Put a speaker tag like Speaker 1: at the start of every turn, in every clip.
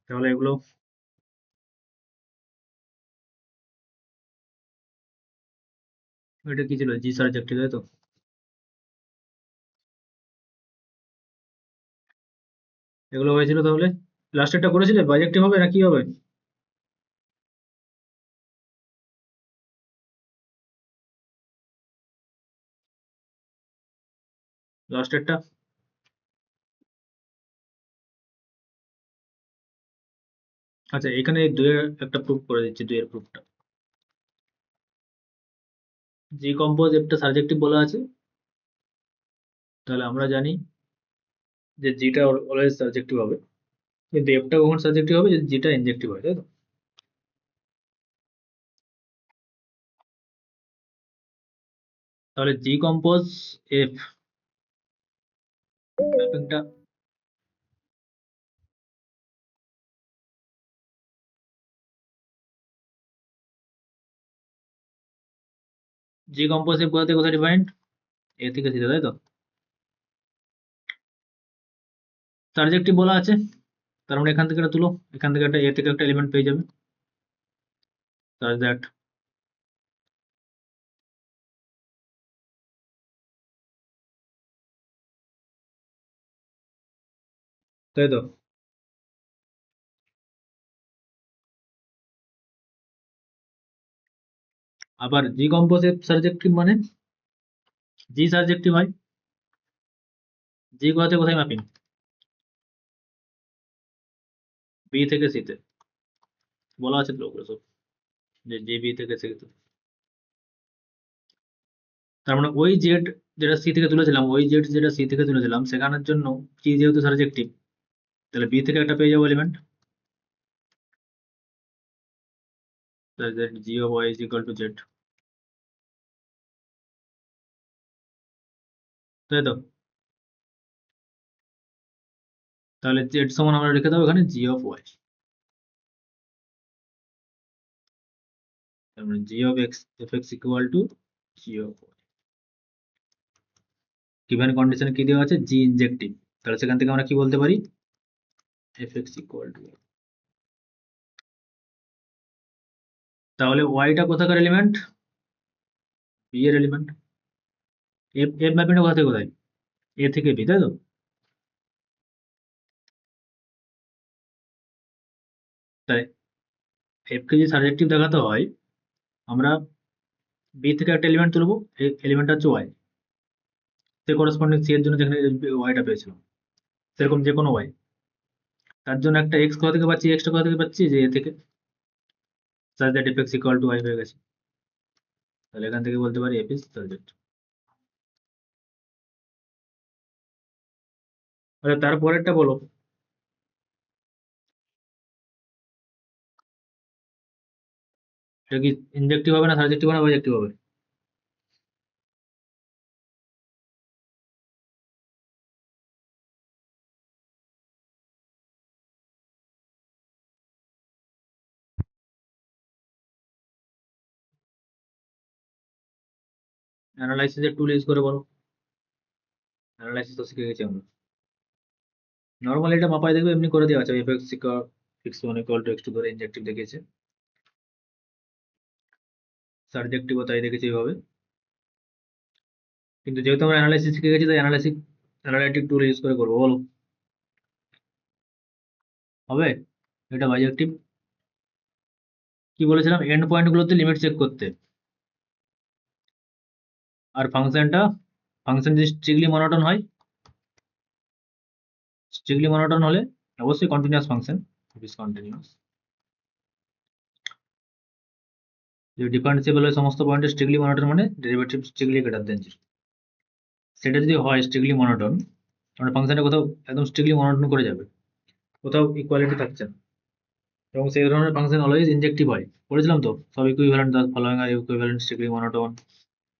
Speaker 1: তাহলে এগুলো এটা কি ছিল, জি সাবজেক্টিভ, তাই তো? এগুলো হয়েছিল তাহলে। লাস্টেরটা করেছিলে বাজেক্টিভ হবে না কি হবে? লাস্টেরটা? আচ্ছা, এখানে দুইয়ের একটা প্রুফ করে দিচ্ছি, দুইয়ের প্রুফটা। জি কম্পোজ একটা সাবজেক্টিভ বলা আছে, তাহলে আমরা জানি যে জিটা অলওয়েজ সাবজেক্টিভ হবে, কিন্তু এফটা কখন সাবজেক্টিভ হবে, যদি জিটা ইনজেক্টিভ হয়, তাই তো? তাহলে জি কম্পোজ এফ ম্যাপিংটা, জি কম্পোজ এফ কোথা থেকে কোথায় ডিফাইন্ড, এ থেকে সিধা, তাই তো? সাবজেক্টিভ বলা আছে, তার মানে এখান থেকে একটা তুলো, এখান থেকে একটা এ থেকে একটা এলিমেন্ট পেয়ে যাবে, such that, তাই তো? আবার জি কম্পোজ এফ সাবজেক্টিভ মানে জি সাবজেক্টিভ হয়, জি কোথা থেকে কোথায় ম্যাপিং, বি থেকে সিতে বলা আছে তো ওগুলো সব, যে জি বি থেকে সিতে। তার মানে ওই জেড যেটা সি থেকে তুলেছিলাম, ওই জেড যেটা সি থেকে তুলেছিলাম সেখানের জন্য কি যেহেতু সাবজেক্টিভ, তাহলে বি থেকে একটা পেয়ে যাবো element, g of y is equal to z, তাই তো? তাহলে জেড সমান আমরা রেখে দেবো এখানে জি অফ ওয়াই, তার মানে G of X F x equal to G of Y. Given কন্ডিশনে কি দেওয়া আছে, জি ইনজেক্টিভ, তাহলে সেখান থেকে আমরা কি বলতে পারি, এফ এক্স ইকুয়াল টু, তাহলে ওয়াইটা কোথাকার এলিমেন্ট, বি এর এলিমেন্ট, এফ এফ ম্যাপিংটা কোথা থেকে কোথায়, এ থেকে বি, তাই তো? তাই এফ কে যদি সাবজেক্টিভ দেখাতে হয়, আমরা বি থেকে একটা এলিমেন্ট তুলবো, এই এলিমেন্টটা হচ্ছে ওয়াই, সে করসপন্ডিং সি এর জন্য যেখানে ওয়াইটা পেয়েছিলাম, সেরকম যে কোনো ওয়াই, তার জন্য একটা এক্স কোথা থেকে পাচ্ছি, এক্সটা কোথা থেকে পাচ্ছি, যে এ থেকে, such that f x equal to y হয়ে গেছে, তাহলে এখান থেকে বলতে পারি এফ ইজ সাবজেক্ট। আচ্ছা, তারপরেরটা বলো, এটা কি ইনজেক্টিভ হবে না সাবজেক্টিভ হবে না অবজেক্টিভ হবে? অ্যানালাইসিসের টুল ইউজ করে বলো, অ্যানালাইসিস তো শিখে গেছি আমরা। নরমালি এটা মাপায় দেখবে এমনি করে দেওয়া আছে, f x x one equal to x two ধরে ইনজেক্টিভ দেখিয়েছে, সাবজেক্টিভও তাই দেখেছি এইভাবে, কিন্তু যেহেতু আমরা অ্যানালাইসিস শিখে গেছি তাই অ্যানালাইটিক টুল ইউজ করে করবো, বলো হবে? এটা বাইজেক্টিভ, কি বলেছিলাম, এন্ড পয়েন্ট গুলোতে লিমিট চেক করতে, আর ফাংশন যদি স্ট্রিক্টলি মনোটোন হলে অবশ্যই কন্টিনিউয়াস ফাংশন, ইজ কন্টিনিউয়াস, যদি ডিফারেন্সিয়েবল হয় সমস্ত পয়েন্টে স্ট্রিক্টলি মনোটোন মানে derivative strictly greater than zero, সেটা যদি হয় স্ট্রিক্টলি মনোটোন, আমরা ফাংশনটা কোথাও একদম স্ট্রিক্টলি মনোটোন করে যাবে, কোথাও ইকুয়ালিটি থাকছে না, এবং সেই ধরনের ফাংশন অলওয়েজ ইনজেক্টিভ হয়, বলেছিলাম তো সব equivalent the following R equivalent strictly monotone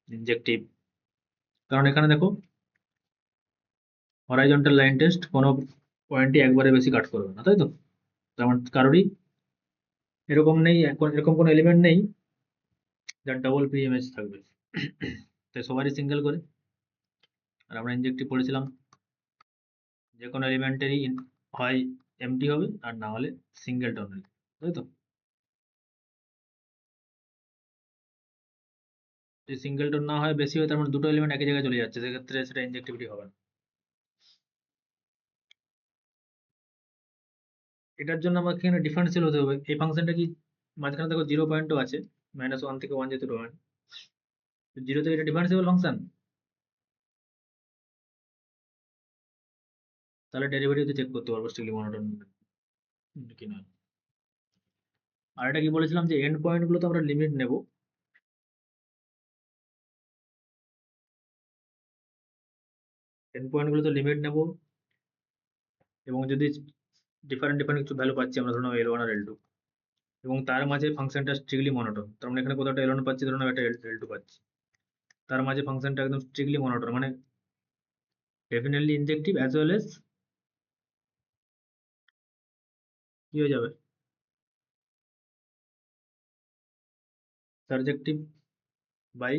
Speaker 1: ইনজেক্টিভ, কারণ এখানে দেখো হরাইজন্টাল লাইন টেস্ট কোনো পয়েন্টই একবারে বেশি কাট করবে না, তাই তো? তেমন কারোরই এরকম কোনো এলিমেন্ট নেই যার ডবল প্রিএমএস থাকবে, তাই সবারই সিঙ্গেল করে। আর আমরা ইনজেক্টিভ পড়েছিলাম, যে কোনো এলিমেন্টেরই হয় এমটি হবে, আর না হলে সিঙ্গেল টার্মিনাল, তাই তো? যদি সিঙ্গেল টোন না হয়, বেশি হয়, তার মানে দুটো এলিমেন্ট একই জায়গায় চলে যাচ্ছে, সেক্ষেত্রে সেটা ইনজেক্টিভিটি হবে না। এটার জন্য আমাকে এখানে ডিফারেন্সিয়াল হতে হবে। এই ফাংশনটা কি মাঝখানে দেখো 0 পয়েন্টও আছে, -1 থেকে 1 যেহেতু ডোমেন, 0 থেকে এটা ডিফারেন্সিয়েবল ফাংশন, তাহলে ডেরিভেটিভ চেক করতে পারবো স্ট্রিক্টলি মনোটোন কি নয়। আর এটা কি বলেছিলাম যে এন্ড পয়েন্ট গুলো তো আমরা লিমিট নেব, এন্ড পয়েন্ট গুলো তো লিমিট নেব, এবং যদি ডিফারেন্ট কিছু ভ্যালু পাচ্ছি আমরা, ধরুন L1 আর L2, এবং তার মাঝে ফাংশনটা স্ট্রিক্টলি মনোটোন, তার মানে এখানে কোথাও একটা L1 পাচ্ছি, ধরুন একটা L2 পাচ্ছি, তার মাঝে ফাংশনটা একদম স্ট্রিক্টলি মনোটোন, মানে ডেফিনেটলি ইনজেক্টিভ অ্যাজ ওয়েল এজ কি হয়ে যাবে, সারজেক্টিভ বাই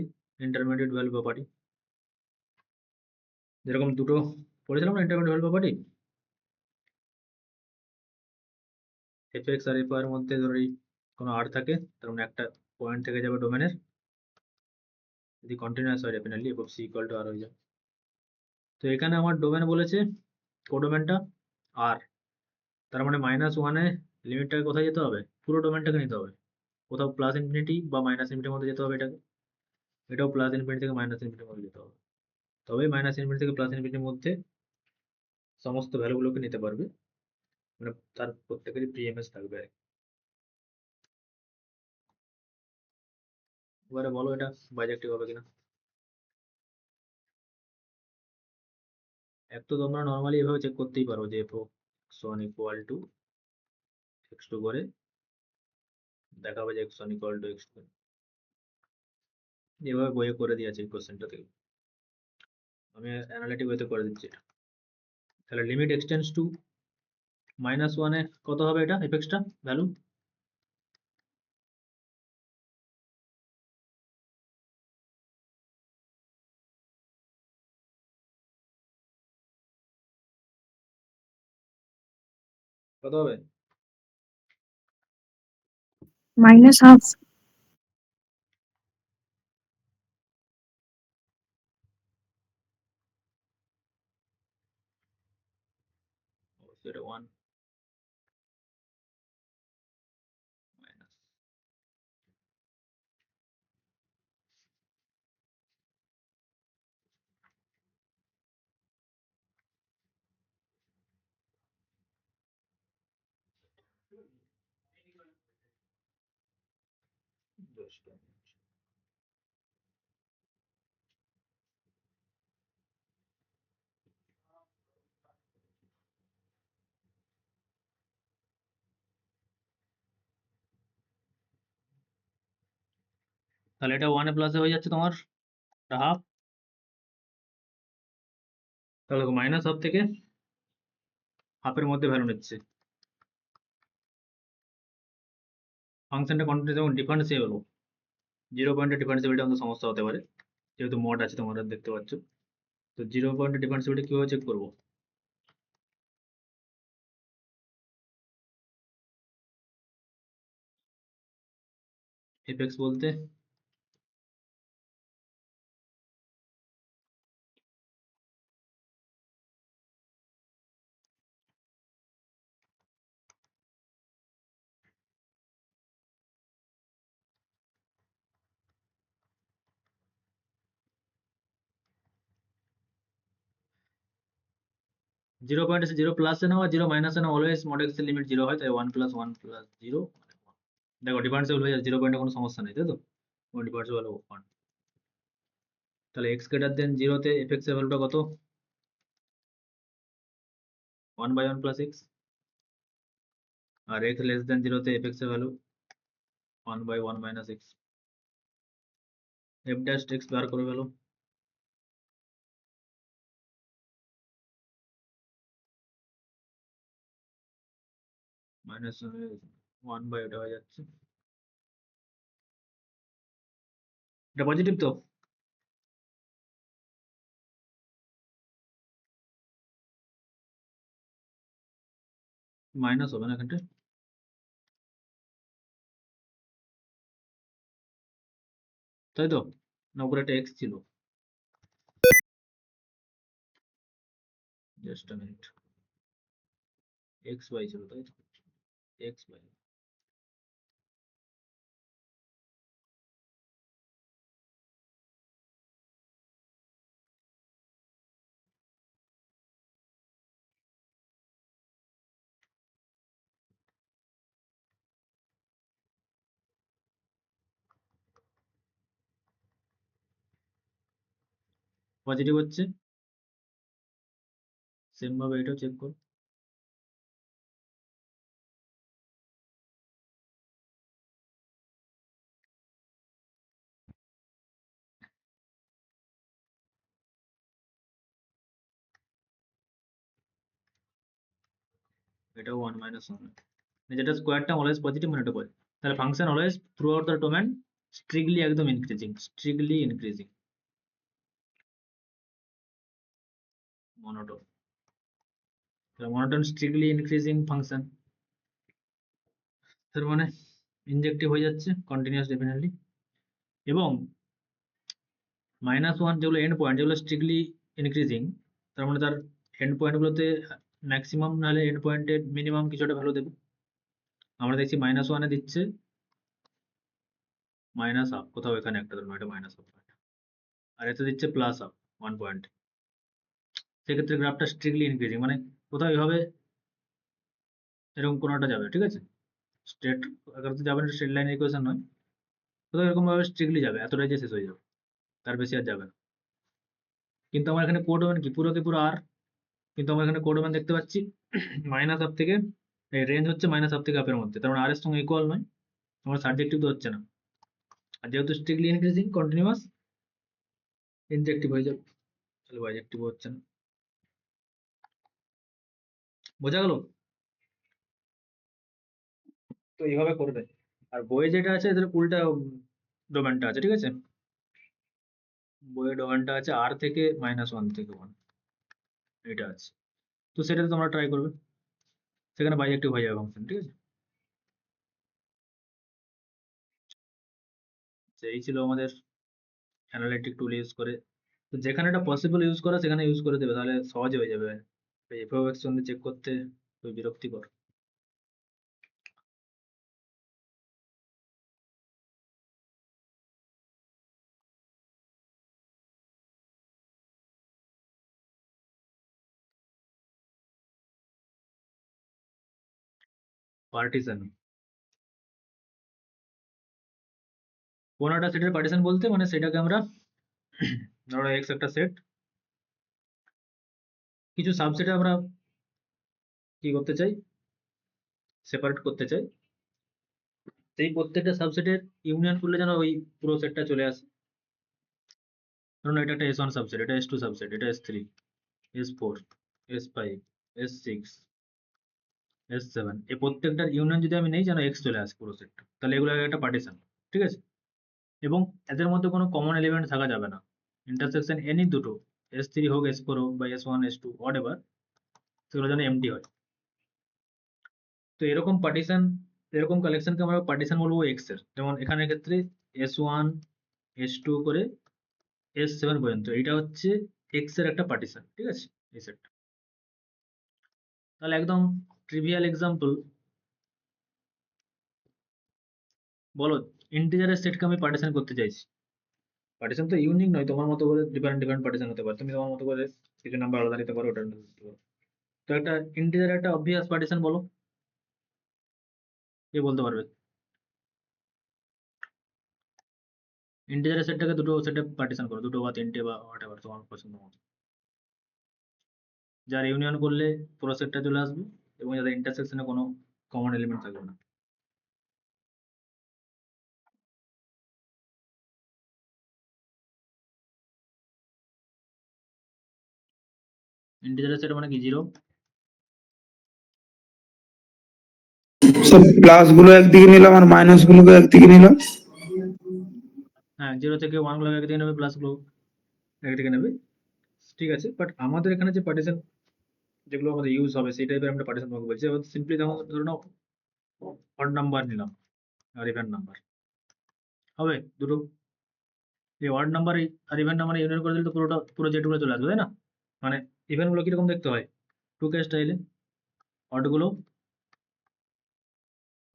Speaker 1: ইন্টারমিডিয়েট ভ্যালু প্রপার্টি। যেরকম দুটো পড়েছিলাম না intermediate value property, F R F এর মধ্যে ধরি কোনো আর থাকে, তার মানে একটা পয়েন্ট থেকে যাবে ডোমেনের, যদি কন্টিনিউয়াস হয় definitely F of C equal to R হয়ে যাবে। তো এখানে আমার ডোমেন বলেছে, কোডোমেনটা আর, তার মানে -1-এ লিমিটটাকে কোথায় যেতে হবে, পুরো ডোমেনটাকে নিতে হবে, কোথাও প্লাস ইনফিনিটি বা মাইনাস ইনফিনিটির মধ্যে যেতে হবে এটাকে, এটাও প্লাস ইনফিনিটি থেকে মাইনাস ইনফিনিটির মধ্যে যেতে হবে, তবেই মাইনাস ইনফিনিটি থেকে প্লাস ইনফিনিটির মধ্যে সমস্ত ভ্যালুগুলোকে নিতে পারবে, মানে তার প্রত্যেকেরই প্রিএমএস থাকবে আর কি। এবারে বলো এটা বাইজেক্টিভ হবে কিনা। এক তো তোমরা নর্মালি এভাবে চেক করতেই পারো যে F x1 equal to x2 করে দেখাবে যে x1 ইকুয়াল টু x2, এভাবে বইয়ে করে দিয়েছে এই কোশ্চেনটা থেকে, আমি অ্যানালিটিক ওয়েতে করে দিচ্ছি এটা। তাহলে লিমিট এক্সটেন্ডস টু -1-এ কত হবে এটা এফএক্সটা ভ্যালু, কত হবে?
Speaker 2: -12।
Speaker 1: 1 মাইনাস, তাহলে এটা 1 এ প্লাসে হয়ে যাচ্ছে তোমার হাফ, তাহলে দেখো মাইনাস হাফ থেকে হাফের মধ্যে ভ্যালু নিচ্ছে, ফাংশনটা কন্টিনিউয়াস এবং ডিফারেন্সিয়েবল, 0 পয়েন্টের ডিফারেন্সিবিলিটি আমাদের সমস্যা হতে পারে, যেহেতু মড আছে তোমরা দেখতে পাচ্ছ। তো 0 পয়েন্টের ডিফারেন্সিবিলিটি কিভাবে চেক করবো, এফএক্স বলতে 0 পয়েন্ট আছে 0 প্লাসে নাও আর 0 মাইনাসে নাও, অলওয়েজ মড এক্স এর লিমিট 0 হয়, তাই 1 + 1 + 0 দেখো ডিফারেন্সিয়েবল হয়ে যাচ্ছে, 0 পয়েন্টে কোনো সমস্যা নেই, তাই তো, ডিফারেন্সিয়েবল 1। তাহলে x গ্রেটার দেন 0 তে এফএক্স এর ভ্যালুটা কত, 1/1 + x, আর x লেস দেন 0 তে এফএক্স এর value 1/1 - x, f dash x বার করে ফেলো, মাইনাস 1 বাই ওটা হয়ে যাচ্ছে, এটা পজিটিভ তো, মাইনাস হবে না এখানটা, তাই তো? না উপরে একটা এক্স ছিল, just a minute, x y ছিল তাই তো, এক্স ওয়াই। পজিটিভ হচ্ছে, সেম ভাবে এটাও চেক কর। এটাও 1 মাইনাস 1, যেটা স্কোয়ার টার্ম অলওয়েজ পজিটিভ মানে এটা পজিটিভ, তাহলে function always through out the domain strictly একদম ইনক্রিজিং, স্ট্রিক্টলি ইনক্রিজিং, মনোটোন। তাহলে মনোটোন স্ট্রিক্টলি ইনক্রিজিং ফাংশন, তার মানে ইনজেক্টিভ হয়ে যাচ্ছে কন্টিনিউয়াস ডেফিনেটলি। এবং মাইনাস ওয়ান যেগুলো এন্ড পয়েন্ট, যেগুলো স্ট্রিক্টলি ইনক্রিজিং, তার মানে তার এন্ড পয়েন্টগুলোতে ম্যাক্সিমাম নাহলে এন্ড পয়েন্টের মিনিমাম কিছু একটা ভ্যালু দেবে। আমরা দেখছি মাইনাস ওয়ানে দিচ্ছে মাইনাস হাফ, কোথাও এখানে একটা ধরুন এটা মাইনাস হাফ পয়েন্ট, আর এতে দিচ্ছে প্লাস হাফ 1 পয়েন্ট। সেক্ষেত্রে গ্রাফটা স্ট্রিক্টলি ইনক্রিজিং, মানে কোথাও এভাবে এরকম কোনো একটা যাবে, ঠিক আছে? স্ট্রেট আকারে যাবে না, স্ট্রেট লাইন ইকুয়েশন নয়, কোথাও এরকম ভাবে স্ট্রিক্টলি যাবে, এতটাই যে শেষ হয়ে যাবে, তার বেশি আর যাবে না। কিন্তু আমার এখানে কোডোমেন কি পুরোকে পুরো আর, কিন্তু আমরা এখানে কোডোমেন দেখতে পাচ্ছি মাইনাস হাফ থেকে, এই রেঞ্জ হচ্ছে মাইনাস হাফ থেকে হাফের মধ্যে, তার মানে আর এর সঙ্গে ইকুয়াল নয়, আমার সাবজেক্টিভ তো হচ্ছে না। আর যেহেতু স্ট্রিক্টলি ইনক্রিজিং কন্টিনিউয়াস, ইনজেক্টিভ হয়ে যাবে, তাহলে বাইজেক্টিভ হচ্ছে না। বোঝা গেল? তো এইভাবে করবে। আর বইয়ে যেটা আছে এদের উল্টা ডোমেনটা আছে, ঠিক আছে? বইয়ের ডোমেনটা আছে আর থেকে মাইনাস ওয়ান থেকে ওয়ান, এটা আছে। তো সেটাতে তোমরা ট্রাই করবে, সেখানে বাইজেক্টিভ হয়ে যাবে ফাংশন, ঠিক আছে? তো এই ছিল আমাদের অ্যানালিটিক টুল ইউজ করে। তো যেখানে এটা পসিবল ইউজ করা সেখানে ইউজ করে দেবে, তাহলে সহজে হয়ে যাবে। এফএক্স সঙ্গে চেক করতে খুবই বিরক্তিকর। পার্টিশন, কোন একটা সেটের পার্টিশন বলতে মানে সেটাকে আমরা ধরো এক্স একটা সেট, কিছু সাবসেটে আমরা কি করতে চাই, সেপারেট করতে চাই, সেই প্রত্যেকটা সাবসেটের ইউনিয়ন করলে যেন ওই পুরো সেটটা চলে আসে। ধরুন এটা একটা S1 সাবসেট, এটা S2 সাবসেট, এটা S3, S4, S5, S6, S7, এই প্রত্যেকটার ইউনিয়ন যদি আমি নেই যেন এক্স চলে আসে পুরো সেটটা, তাহলে এগুলো একটা পার্টিশন, ঠিক আছে? এবং এদের মধ্যে কোনো কমন এলিমেন্ট থাকা যাবে না, ইন্টারসেকশন এনি দুটো, S3 হোক, S4 হোক বা S1 S2 হোয়াট এভার, সেগুলো যেন এমটি হয়। তো এরকম পার্টিশন, এরকম কালেকশনকে আমরা পার্টিশন বলবো এক্স এর। যেমন এখানের ক্ষেত্রে S1 S2 করে S7 পর্যন্ত, এটা হচ্ছে এক্স এর একটা পার্টিশন, ঠিক আছে? এই সেটটা। তাহলে একদম ট্রিভিয়াল এক্সাম্পল, বলো ইন্টিজারের সেটকে আমি পার্টিশন করতে চাইছি। পার্টিশন তো ইউনিক নয়, তোমার মতো করে ডিফারেন্ট ডিফারেন্ট পার্টিশন হতে পারে, তুমি তোমার মতো করে কিছু নাম্বার আলাদা নিতে পারো, ওটা নিতে পারো। তো একটা ইন্টিজার একটা অবভিয়াস পার্টিশন বলো, কে বলতে পারবে? ইন্টিজারের সেটটাকে দুটো সেটে পার্টিশন করো, দুটো বা তিনটে বা হোয়াটএভার তোমার পছন্দ মতো, যার ইউনিয়ন করলে পুরো সেটটা চলে আসবে এবং যাদের ইন্টারসেকশনে কোনো কমন এলিমেন্ট থাকবে না। ইন্টিজারের সেট মানে কি? জিরো,
Speaker 3: সব প্লাস গুলো একদিকে নিলাম আর মাইনাস গুলোকে একদিকে নিলাম।
Speaker 1: হ্যাঁ, জিরো থেকে ওয়ান গুলো একদিকে নেবে, প্লাস গুলো একদিকে নেবে, ঠিক আছে? বাট আমাদের এখানে যে পার্টিশন যেগুলো আমাদের ইউজ হবে সেই টাইপের আমরা পার্টিশন তোমাকে বলছি। এবার সিম্পলি ধরে নাও অড নাম্বার নিলাম আর ইভেন নাম্বার হবে দুটো। এই অড নাম্বার আর ইভেন নাম্বার ইউনিয়ন করে দিলে তো পুরো জেটগুলো চলে আসবে, তাই না? মানে ইভেন গুলো কিরকম দেখতে হয় 2k স্টাইলে, অড গুলো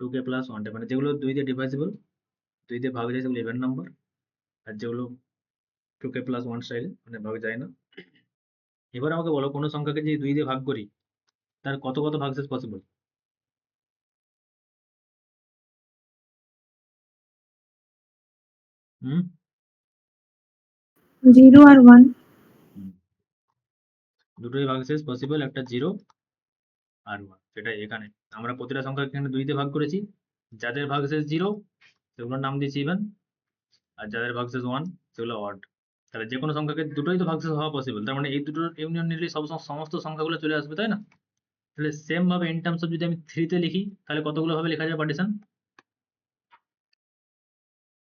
Speaker 1: 2k প্লাস 1 মানে যেগুলো 2 দিয়ে ডিভাইসিবল, 2 দিয়ে ভাগ যায় সেগুলো ইভেন নাম্বার, আর যেগুলো 2k প্লাস 1 স্টাইলে মানে ভাগ যায় না। এবার আমাকে বলো কোনো সংখ্যাকে যদি 2 দিয়ে ভাগ করি তার কত কত ভাগশেষ পসিবল? হুম
Speaker 2: 0 আর 1.
Speaker 1: দুটোই ভাগশেষ পসিবল, একটা 0 আর 1। সেটাই এখানে আমরা প্রতিটা সংখ্যাকে এখানে 2 দিয়ে ভাগ করেছি, যাদের ভাগশেষ 0 সেগুলোর নাম দিয়েছি ইভেন, আর যাদের ভাগশেষ 1 সেগুলো অড। তাহলে যে কোনো সংখ্যাকে দুটোই তো ভাগশেষ হওয়া পসিবল, তার মানে এই দুটোর ইউনিয়ন নিলে সমস্ত সংখ্যাগুলো চলে আসবে, তাই না? তাহলে সেম ভাবে ইন টার্মস অফ যদি আমি 3 তে লিখি তাহলে কতগুলো ভাবে লেখা যায় পার্টিশন?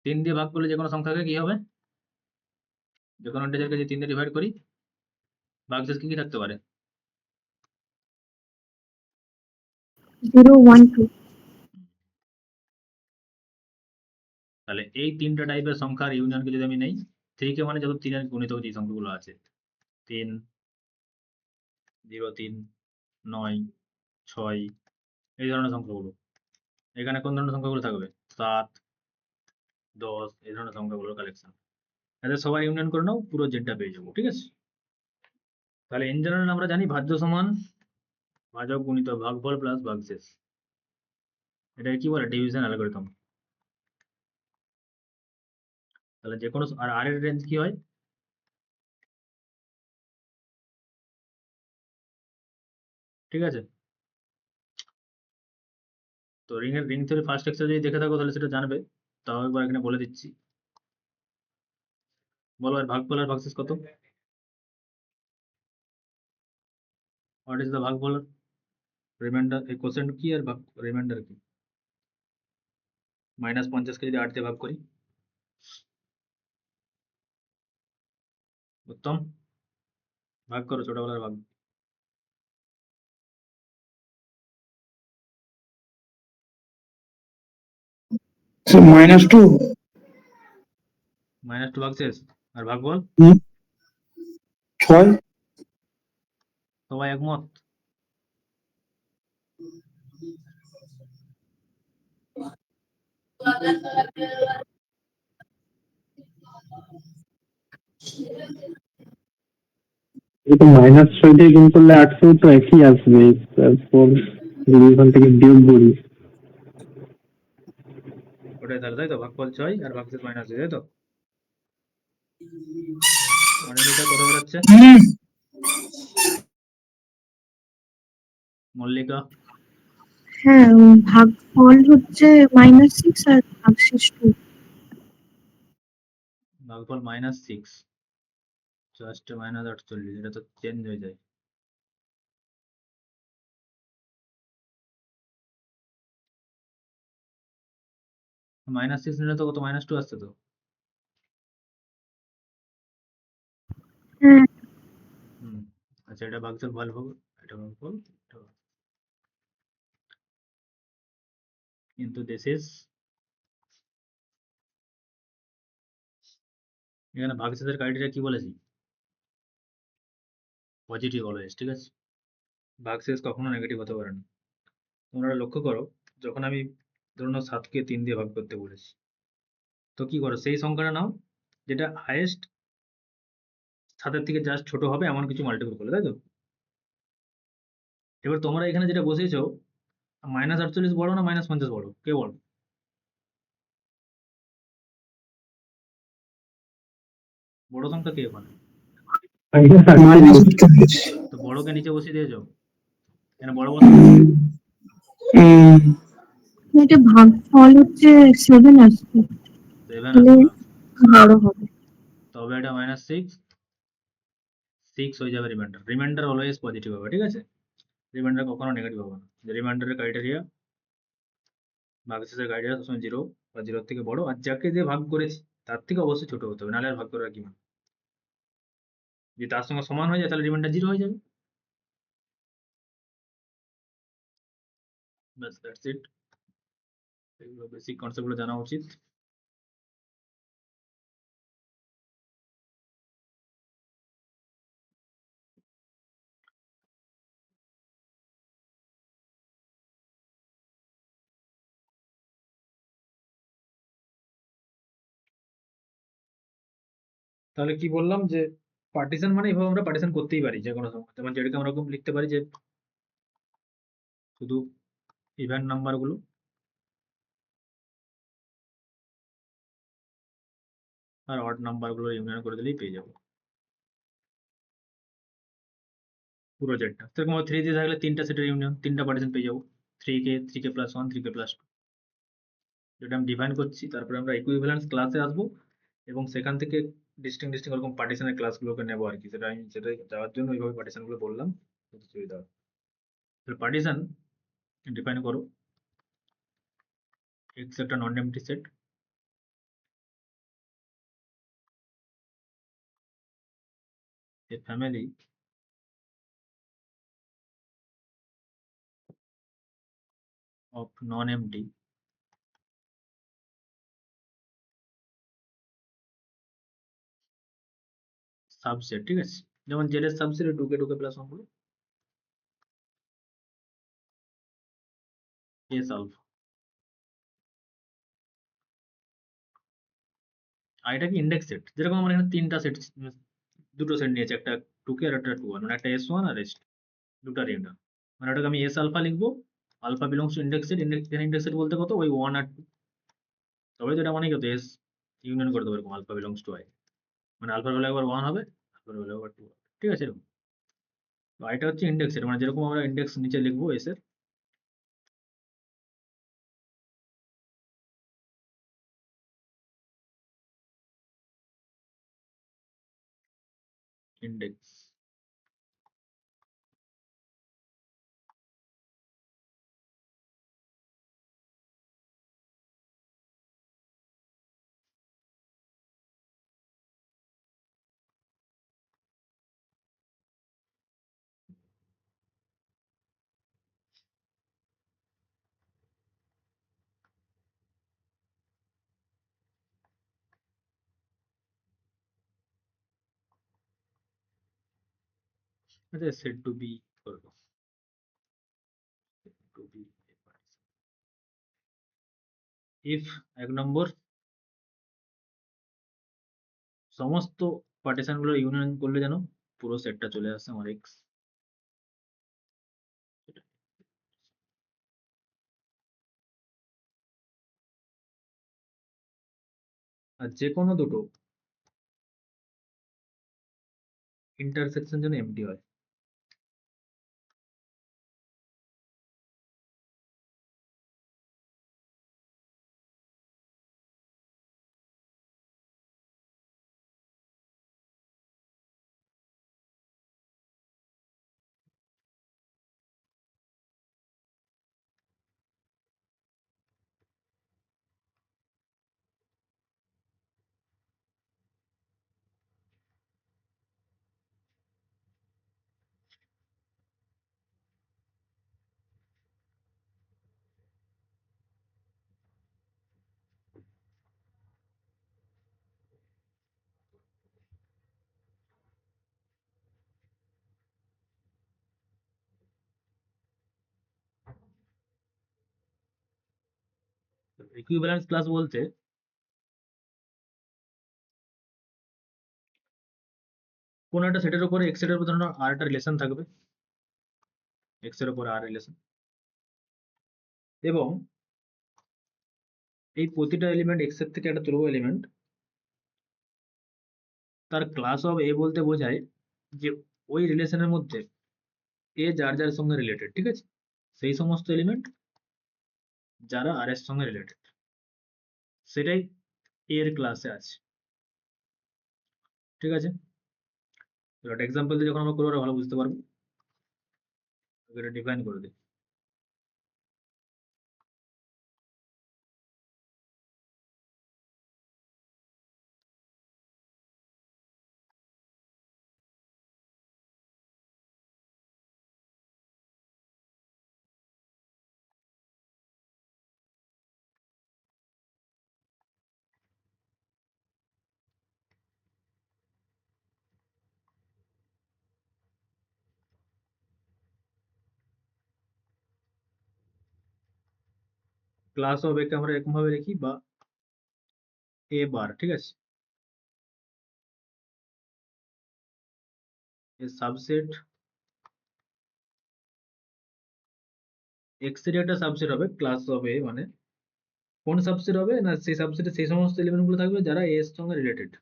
Speaker 1: 3 দিয়ে ভাগ করলে যে কোনো সংখ্যাকে কি হবে, যে কোনো ইন্টিজারকে যদি 3 দিয়ে ডিভাইড করি ভাগশেষ কি কি থাকতে পারে?
Speaker 2: 0, 1, 2.
Speaker 1: তাহলে এই তিনটা টাইপের সংখ্যার ইউনিয়নকে যদি আমি নেই, 3 কে মানে যত 3 এর গুণিতক যে সংখ্যাগুলো আছে 3, 0, 3, 9, 6 এই ধরনের সংখ্যাগুলো, এখানে কোন ধরনের সংখ্যাগুলো থাকবে 7, 10 এই ধরনের সংখ্যাগুলোর কালেকশন, এদের সবাই ইউনিয়ন করে নাও পুরো জেডটা পেয়ে যাবো, ঠিক আছে? তাহলে ইন জেনারেল আমরা জানি ভাজ্য সমান ভাজক গুণিত ভাগফল প্লাস ভাগশেষ, এটা কি বলে ডিভিশন অ্যালগরিদম। তাহলে যে কোনো আর এর রেঞ্জ কি হয়? ঠিক আছে, তো রিং থিওরি ফার্স্ট লেকচার যদি দেখে থাকো তাহলে সেটা জানবে, তাও একবার এখানে বলে দিচ্ছি। বলো আর ভাগফল আর ভাগশেষ কত? হোয়াট ইজ দ্য ভাগফল, রিমাইন্ডার এই কোশ্চেন কি আর রিমাইন্ডার কি? -50 কে যদি 8 দিয়ে ভাগ করি, উত্তম ভাগ করো ছোটবেলার ভাগ।
Speaker 3: So -2.
Speaker 1: -2 ভাগশেষ আর ভাগফল
Speaker 3: 6.
Speaker 1: সবাই একমত?
Speaker 4: এটা -6 দিয়ে গুণ করলে 800 তো একই আসবে, তারপর যদি এখান থেকে বিয়োগ করি
Speaker 1: ওটাই তাহলে, তাই তো ভাগফল 6 আর ভাগশেষ -2, তাই তো? অনিন্দিতা কত বেরোচ্ছে? মল্লিকা?
Speaker 2: হ্যাঁ, ভাগফল হচ্ছে -6 আর ভাগশেষ 2.
Speaker 1: ভাগফল -6 জাস্ট -48, এটা তো চেঞ্জ হয়ে যায়। -6 নিলে তো কত -2 আসছে তো।
Speaker 2: হ্যাঁ,
Speaker 1: হুম, আচ্ছা এটা ভাগফল এটা ভাগফল এটা ভাগফল। কিন্তু দিস ইজ, এখানে ভাগশেষের ক্রাইটেরিয়া কি বলেছি? পজিটিভ অলওয়েজ, ঠিক আছে? ভাগশেষ কখনো নেগেটিভ হতে পারে না। তোমরা লক্ষ্য করো, যখন আমি ধরুন 7কে 3 দিয়ে ভাগ করতে বলেছি, তো কি করো সেই সংখ্যাটা নাও যেটা হাইয়েস্ট 7-এর থেকে জাস্ট ছোট হবে এমন কিছু মাল্টিপল করলে, তাই তো? এবার তোমরা এখানে যেটা বসিয়েছো -48 বড় না -50 বড়, কে বলো? বড় সংখ্যা কে ওখানে?
Speaker 3: -48.
Speaker 1: তো বড়কে নিচে বসিয়ে দিয়েছো, এখানে বড় বসা।
Speaker 2: এটা ভাগফল হচ্ছে 7 আসবে,
Speaker 1: 7
Speaker 2: তাহলে
Speaker 1: আসবে,
Speaker 2: বড় হবে।
Speaker 1: তবে এটা -6 হয়ে যাবে রিমাইন্ডার। রিমাইন্ডার অলওয়েজ পজিটিভ হবে, ঠিক আছে? রিমাইন্ডার কখনো নেগেটিভ হবে না। রিমাইন্ডারের ক্রাইটেরিয়া, ভাগশেষের ক্রাইটেরিয়া সবসময় 0 বা 0 থেকে বড়, আর যাকে দিয়ে ভাগ করেছি তার থেকে অবশ্যই ছোট হতে হবে, নাহলে আর ভাগ করার কি মানে? যদি তার সঙ্গে সমান হয়ে যায় তাহলে রিমাইন্ডার 0 হয়ে যাবে। ব্যাস দ্যাটস ইট। এগুলো বেসিক কনসেপ্টগুলো জানা উচিত। তাহলে কি বললাম যে পার্টিশন মানে এভাবে আমরা পার্টিশন করতেই পারি যে কোনো সময়, যেমন যেটাকে আমরা এরকম লিখতে পারি যে শুধু ইভেন নাম্বার গুলো আর অড নাম্বার গুলো ইউনিয়ন করে দিলেই পেয়ে যাবো পুরো সেটটা। সেরকম 3 দিয়ে থাকলে 3টা সেটের ইউনিয়ন, 3টা পার্টিশন পেয়ে যাবো, 3k প্লাস 1, 3k প্লাস 2, যেটা আমি ডিফাইন করছি। তারপরে আমরা ইকুইভ্যালেন্স ক্লাসে আসবো এবং সেখান থেকে ডিস্টিং ওরকম পার্টিশনের ক্লাসগুলোকে নেবো আর কি। সেটা যাওয়ার জন্য ওইভাবে পার্টিশন গুলো বললাম, সুবিধা হবে। পার্টিশন ডিফাইন করো, এক্স একটা নন MT set, a family of non-empty subset, ঠিক আছে? যেমন জেড এর সাবসেট 2k প্লাস 1 হলো এস আলফা। আর এটা কি ইন্ডেক্স সেট, যেরকম আমরা এখানে দুটো সেট নিয়েছি, একটা 2k আর একটা 2 1, মানে একটা s1 আর s2, দুটো রেন্ডার। মানে ওটাকে আমি এস আলফা লিখবো, alpha belongs to index set. Index set বলতে কত, ওই 1 আর 2, তবে যেটা মানে কত এস ইউনিয়ন করে দেবো এরকম আলফা বিলংস টু আই, মানে আলফার ভ্যালু একবার 1 হবে, আলফার ভ্যালু একবার 2 হবে, ঠিক আছে? এরকম। তো এটা হচ্ছে ইন্ডেক্স সেট, মানে যেরকম আমরা ইন্ডেক্স নিচে লিখবো এস এর, ইন্ডেক্স আচ্ছা সেট টু বি করবো, টু বি ইফ 1 নম্বর সমস্ত পার্টিশন গুলো ইউনিয়ন করলে যেন পুরো সেটটা চলে আসে আমার এক্স। আর যে কোনো দুটো ইন্টারসেকশন যেন এমটি হয়। ইকুইভ্যালেন্স ক্লাস বলতে কোন একটা সেটের উপরে এক্স এর উপর ধরুন আর একটা রিলেশন থাকবে, এক্স এর উপর আর রিলেশন, এবং এই প্রতিটা এলিমেন্ট এক্স এর থেকে একটা তুলব এলিমেন্ট, তার ক্লাস অফ এ বলতে বোঝায় যে ওই রিলেশনের মধ্যে এ যার যার সঙ্গে রিলেটেড, ঠিক আছে? সেই সমস্ত এলিমেন্ট যারা আর এর সঙ্গে রিলেটেড, সেটাই এর ক্লাসে আছে, ঠিক আছে? একটা এক্সাম্পল দিয়ে যখন আমরা করবো ভালো বুঝতে পারবো। এটা ডিফাইন করে দিই। ক্লাস অফ একে আমরা এরকম ভাবে লিখি বা এ বার, ঠিক আছে, এ সাবসেট এক্স এর একটা সাবসেট হবে ক্লাস অফ এ, মানে কোন সাবসেট হবে না, সেই সাবসেটে সেই সমস্ত এলিমেন্ট গুলো থাকবে যারা এ এর সঙ্গে রিলেটেড।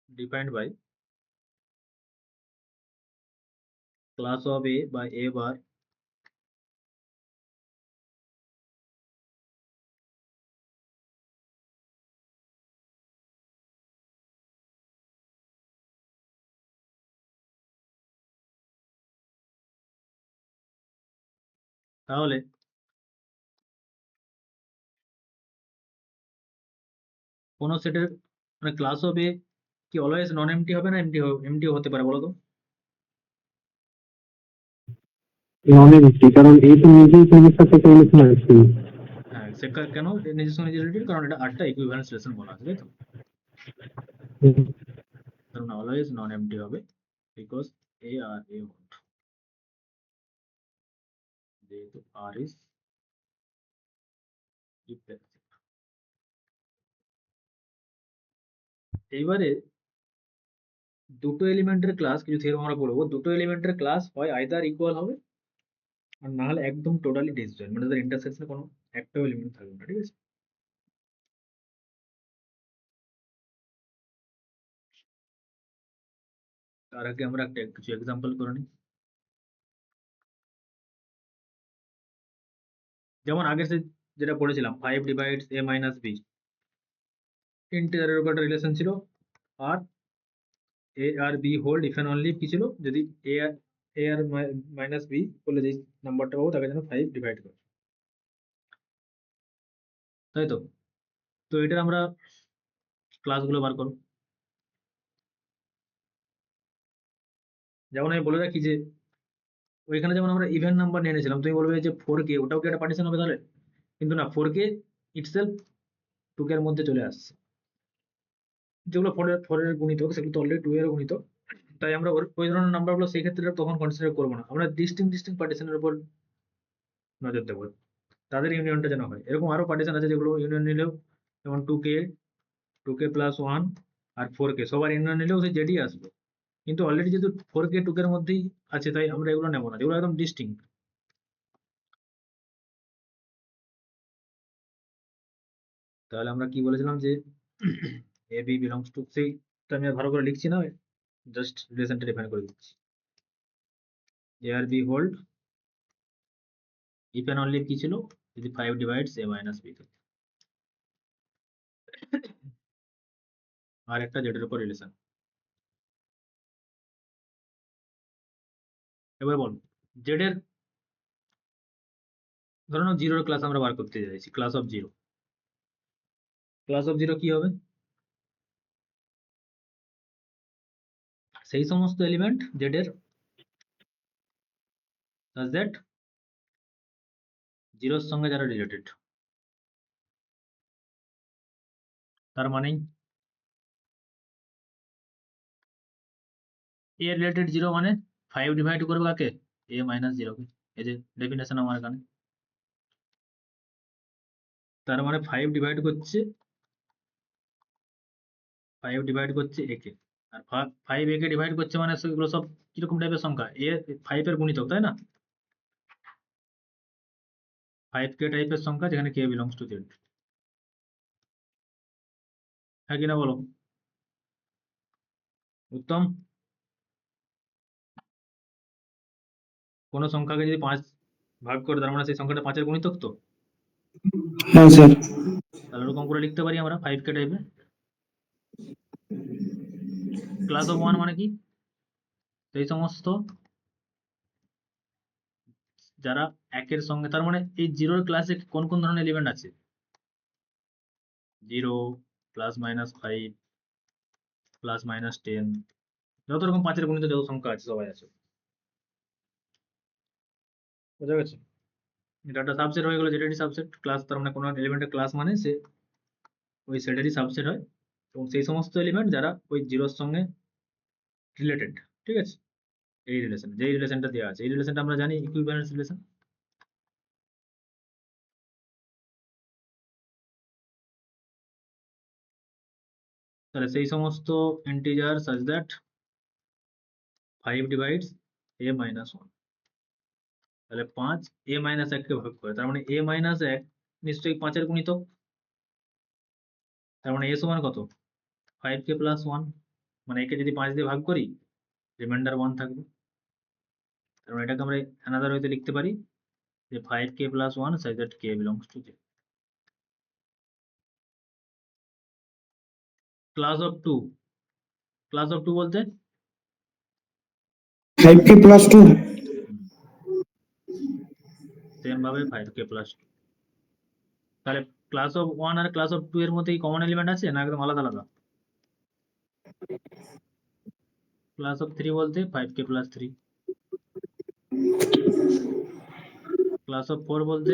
Speaker 1: Defined by class of A বা এ বার তাহলে কোন সেটের মানে ক্লাস অফ এ কি অলওয়েজ নন এমটি হবে না এমটি হতে পারে বলো তো?
Speaker 4: নন এমটি, কারণ এই তো নিজেই নিজের সাথে রিলেশন আছে।
Speaker 1: হ্যাঁ, সে কেন নিজের সঙ্গে রিলেটেড, কারণ এটা 8টা ইকুইভ্যালেন্স রিলেশন বলা আছে, তাই তো? কারণ অলওয়েজ নন এমটি হবে বিকজ এ আর এ হট, যেহেতু আর ইজ রিফ্লেক্সিভ। এইবারে দুটো এলিমেন্টের ক্লাস কিছু থিওরেম আমরা বলবো, দুটো এলিমেন্টের ক্লাস হয় আইদার ইকুয়াল হবে আর না হলে একদম টোটালি ডিসজয়েন্ট, মানে তাদের ইন্টারসেকশনে কোনো একটাও এলিমেন্ট থাকবে না, ঠিক আছে? তার আগে আমরা একটা কিছু এক্সাম্পল করে নিই। যেমন আগে সে যেটা পড়েছিলাম 5 ডিভাইডস a মাইনাস b, ইন্টিজারের উপর একটা রিলেশন ছিল, আর a আর b hold if and only কি ছিল, যদি a আর মাইনাস b করলে যে নাম্বারটা পাবো তাকে যেন 5 ডিভাইড করে, তাই তো? তো এটার আমরা ক্লাসগুলো বার করব। যেমন আমি বলে রাখি যে ওইখানে যেমন আমরা ইভেন নাম্বার নিয়ে নিয়েছিলাম, তুমি বলবে যে 4k, ওটাও কি একটা পার্টিশন হবে তাহলে? কিন্তু না, 4k ইটসেলফ 2k এর মধ্যে চলে আসছে। যেগুলো 4 এর গুণিতক সেগুলো তো অলরেডি 2 এর গুণিতক, তাই আমরা ওই ধরনের নাম্বারগুলো সেই ক্ষেত্রে তখন কনসিডার করবো না, আমরা ডিস্টিংক্ট পার্টিশনের উপর নজর দেবো, তাদের ইউনিয়নটা যেন হয়। এরকম আরো পার্টিশন আছে যেগুলো ইউনিয়ন নিলেও, যেমন 2k প্লাস 1 আর 4k সবার ইউনিয়ন নিলেও সেই জেডি আসবে, কিন্তু অলরেডি যেহেতু 4k 2k এর মধ্যেই আছে তাই আমরা এগুলো নেবো না, যেগুলো একদম ডিস্টিংক্ট। তাহলে আমরা কি বলেছিলাম যে এ বি বিলংস টু, সেইটা আমি আর ভালো করে লিখছি না, জাস্ট রিলেশনটা ডিফাইন করে দিচ্ছি। A R B hold if and only কি ছিল, যদি 5 ডিভাইডস a মাইনাস b, আর একটা জেড এর উপর রিলেশন। এবার বল জেড এর ধরো না জিরোর ক্লাস আমরা বার করতে চাইছি, class of zero. Class of zero কি হবে? সেই সমস্ত এলিমেন্ট জেড এর জেড জিরোর সঙ্গে যারা রিলেটেড, তার মানে এ রিলেটেড জিরো মানে 5 ডিভাইড করবে কাকে, এ মাইনাস জিরো কে, এই যে ডেফিনেশন আমার এখানে। তার মানে 5 ডিভাইড করছে একে, আর 5 একে ডিভাইড করছে মানে সেগুলো সব কিরকম টাইপের সংখ্যা, এ 5 এর গুণিতক, তাই না? 5k টাইপের সংখ্যা যেখানে k বিলংস টু জেড, হ্যাঁ কিনা বলো উত্তম? কোন সংখ্যাকে যদি 5 ভাগ করে তার মানে সেই সংখ্যাটা 5 এর গুণিতক, তো
Speaker 3: হ্যাঁ স্যার।
Speaker 1: তাহলে ওরকম করে লিখতে পারি আমরা 5k টাইপে। ক্লাস অফ 1 মানে কি, সেই সমস্ত যারা একের সঙ্গে, তার মানে এই জিরোর ক্লাসে কোন কোন ধরনের এলিমেন্ট আছে, 0 প্লাস মাইনাস 5 প্লাস মাইনাস 10, যত রকম 5 এর গুণিত যত সংখ্যা আছে সবাই আছে, বুঝা গেছে? এটা একটা সাবসেট হয়ে গেল, যেটারই সাবসেট ক্লাস, তার মানে কোনো এলিমেন্টের ক্লাস মানে সে ওই সেটেরই সাবসেট হয়, এবং সেই সমস্ত এলিমেন্ট যারা ওই জিরোর সঙ্গে রিলেটেড, ঠিক আছে? এই রিলেশন, যেই রিলেশনটা দেওয়া আছে, এই রিলেশনটা আমরা জানি ইকুইভ্যালেন্স রিলেশন। তাহলে সেই সমস্ত integer such that 5 divides a minus 1, তাহলে 5 a মাইনাস 1 কে ভাগ করে, তার মানে a মাইনাস 1 নিশ্চয়ই 5 এর গুণিতক, তার মানে a সমান কত 5k প্লাস 1, মানে একে যদি 5 দিয়ে ভাগ করি রিমাইন্ডার 1 থাকবে। তার মানে এটাকে আমরা অ্যানাদার ওয়েতে লিখতে পারি যে 5k plus 1 such that k belongs to j। Class of 2, class of 2 বলতে
Speaker 3: 5k plus 2,
Speaker 1: সেম ভাবে 5k প্লাস 2। তাহলে ক্লাস অফ 1 আর ক্লাস অফ 2 এর মধ্যে কি কমন এলিমেন্ট আছে না একদম আলাদা আলাদা? ক্লাস অফ 3 বলতে 5k প্লাস 3, ক্লাস অফ 4 বলতে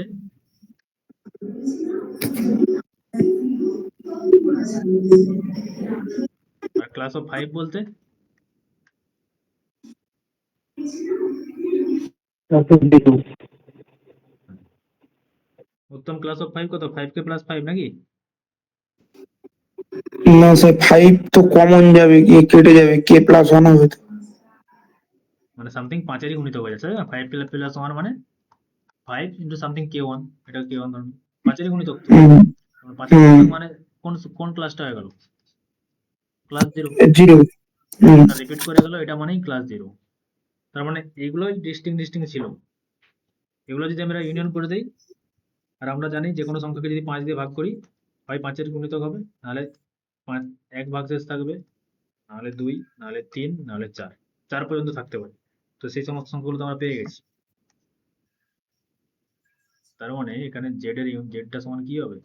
Speaker 1: আর ক্লাস অফ 5 বলতে
Speaker 4: তারপর দেখো
Speaker 1: উত্তম ক্লাস অফ 5 কত 5k প্লাস 5 নাকি?
Speaker 3: না স্যার 5 তো কমন যাবে, কে কেটে যাবে, k plus 1 হবে তো।
Speaker 1: মানে সামথিং 5 এরই গুণিতক হয়ে যাচ্ছে, 5 প্লাস 1 মানে 5 ইনটু সামথিং k1, এটা k1 ধরুন 5 এরই গুণিতক তো।
Speaker 3: হুম,
Speaker 1: 5 এর গুণিতক মানে কোন কোন ক্লাসটা হয়ে গেল? ক্লাস 0।
Speaker 3: 0।
Speaker 1: রিপিট করে গেল, এটা মানেই ক্লাস 0। তার মানে এগুলোই ডিস্টিং ছিল, এগুলো যদি আমরা ইউনিয়ন করে দেই, আর আমরা জানি যে কোনো সংখ্যাকে যদি 5 দিয়ে ভাগ করি হয় 5 এর গুণিতক হবে, নাহলে 5 এক ভাগশেষ থাকবে, নাহলে 2, নাহলে 3, নাহলে 4 পর্যন্ত থাকতে পারে। তো সেই সমস্ত সংখ্যাগুলো তো আমরা পেয়ে গেছি। তার মানে এখানে জেড এর জেডটা সমান কি হবে?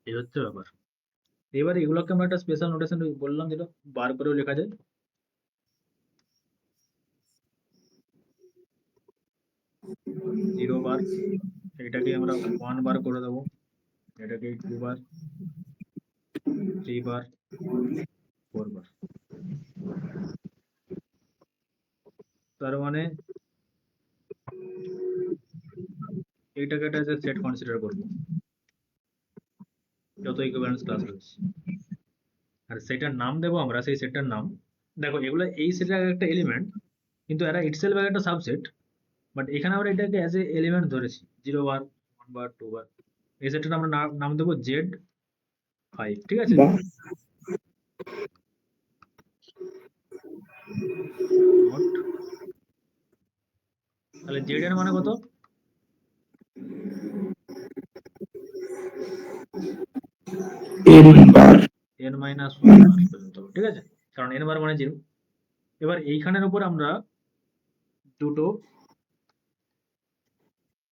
Speaker 1: এই হচ্ছে ব্যাপার। এবার এগুলোকে আমরা একটা স্পেশাল নোটেশন বললাম, যেটা বার করেও লেখা যায়। 0 বার, এটাকে আমরা 1 বার করে দেবো, এটাকে 2 বার, 3 বার, 4 বার। তার মানে এইটাকে একটা সেট কনসিডার করবো, যত ইকুইভ্যালেন্স ক্লাস রয়েছে, আর সেটার নাম দেবো আমরা সেই সেটটার নাম। দেখো এগুলো এই সেটের একটা এলিমেন্ট, কিন্তু এরা ইটসেলফ একটা সাবসেট, বাট এখানে আমরা এটাকে অ্যাজ এ এলিমেন্ট ধরেছি, 0 বার, 1 বার, 2 বার। এই সেটটার আমরা নাম দেবো Z5, ঠিক আছে?
Speaker 3: বাহ,
Speaker 1: নোট, তাহলে জেড এর মানে কত?
Speaker 3: n বার।
Speaker 1: n মাইনাস 1 বার পর্যন্ত, ঠিক আছে, কারণ n বার মানে 0। এবার এইখানের উপর আমরা দুটো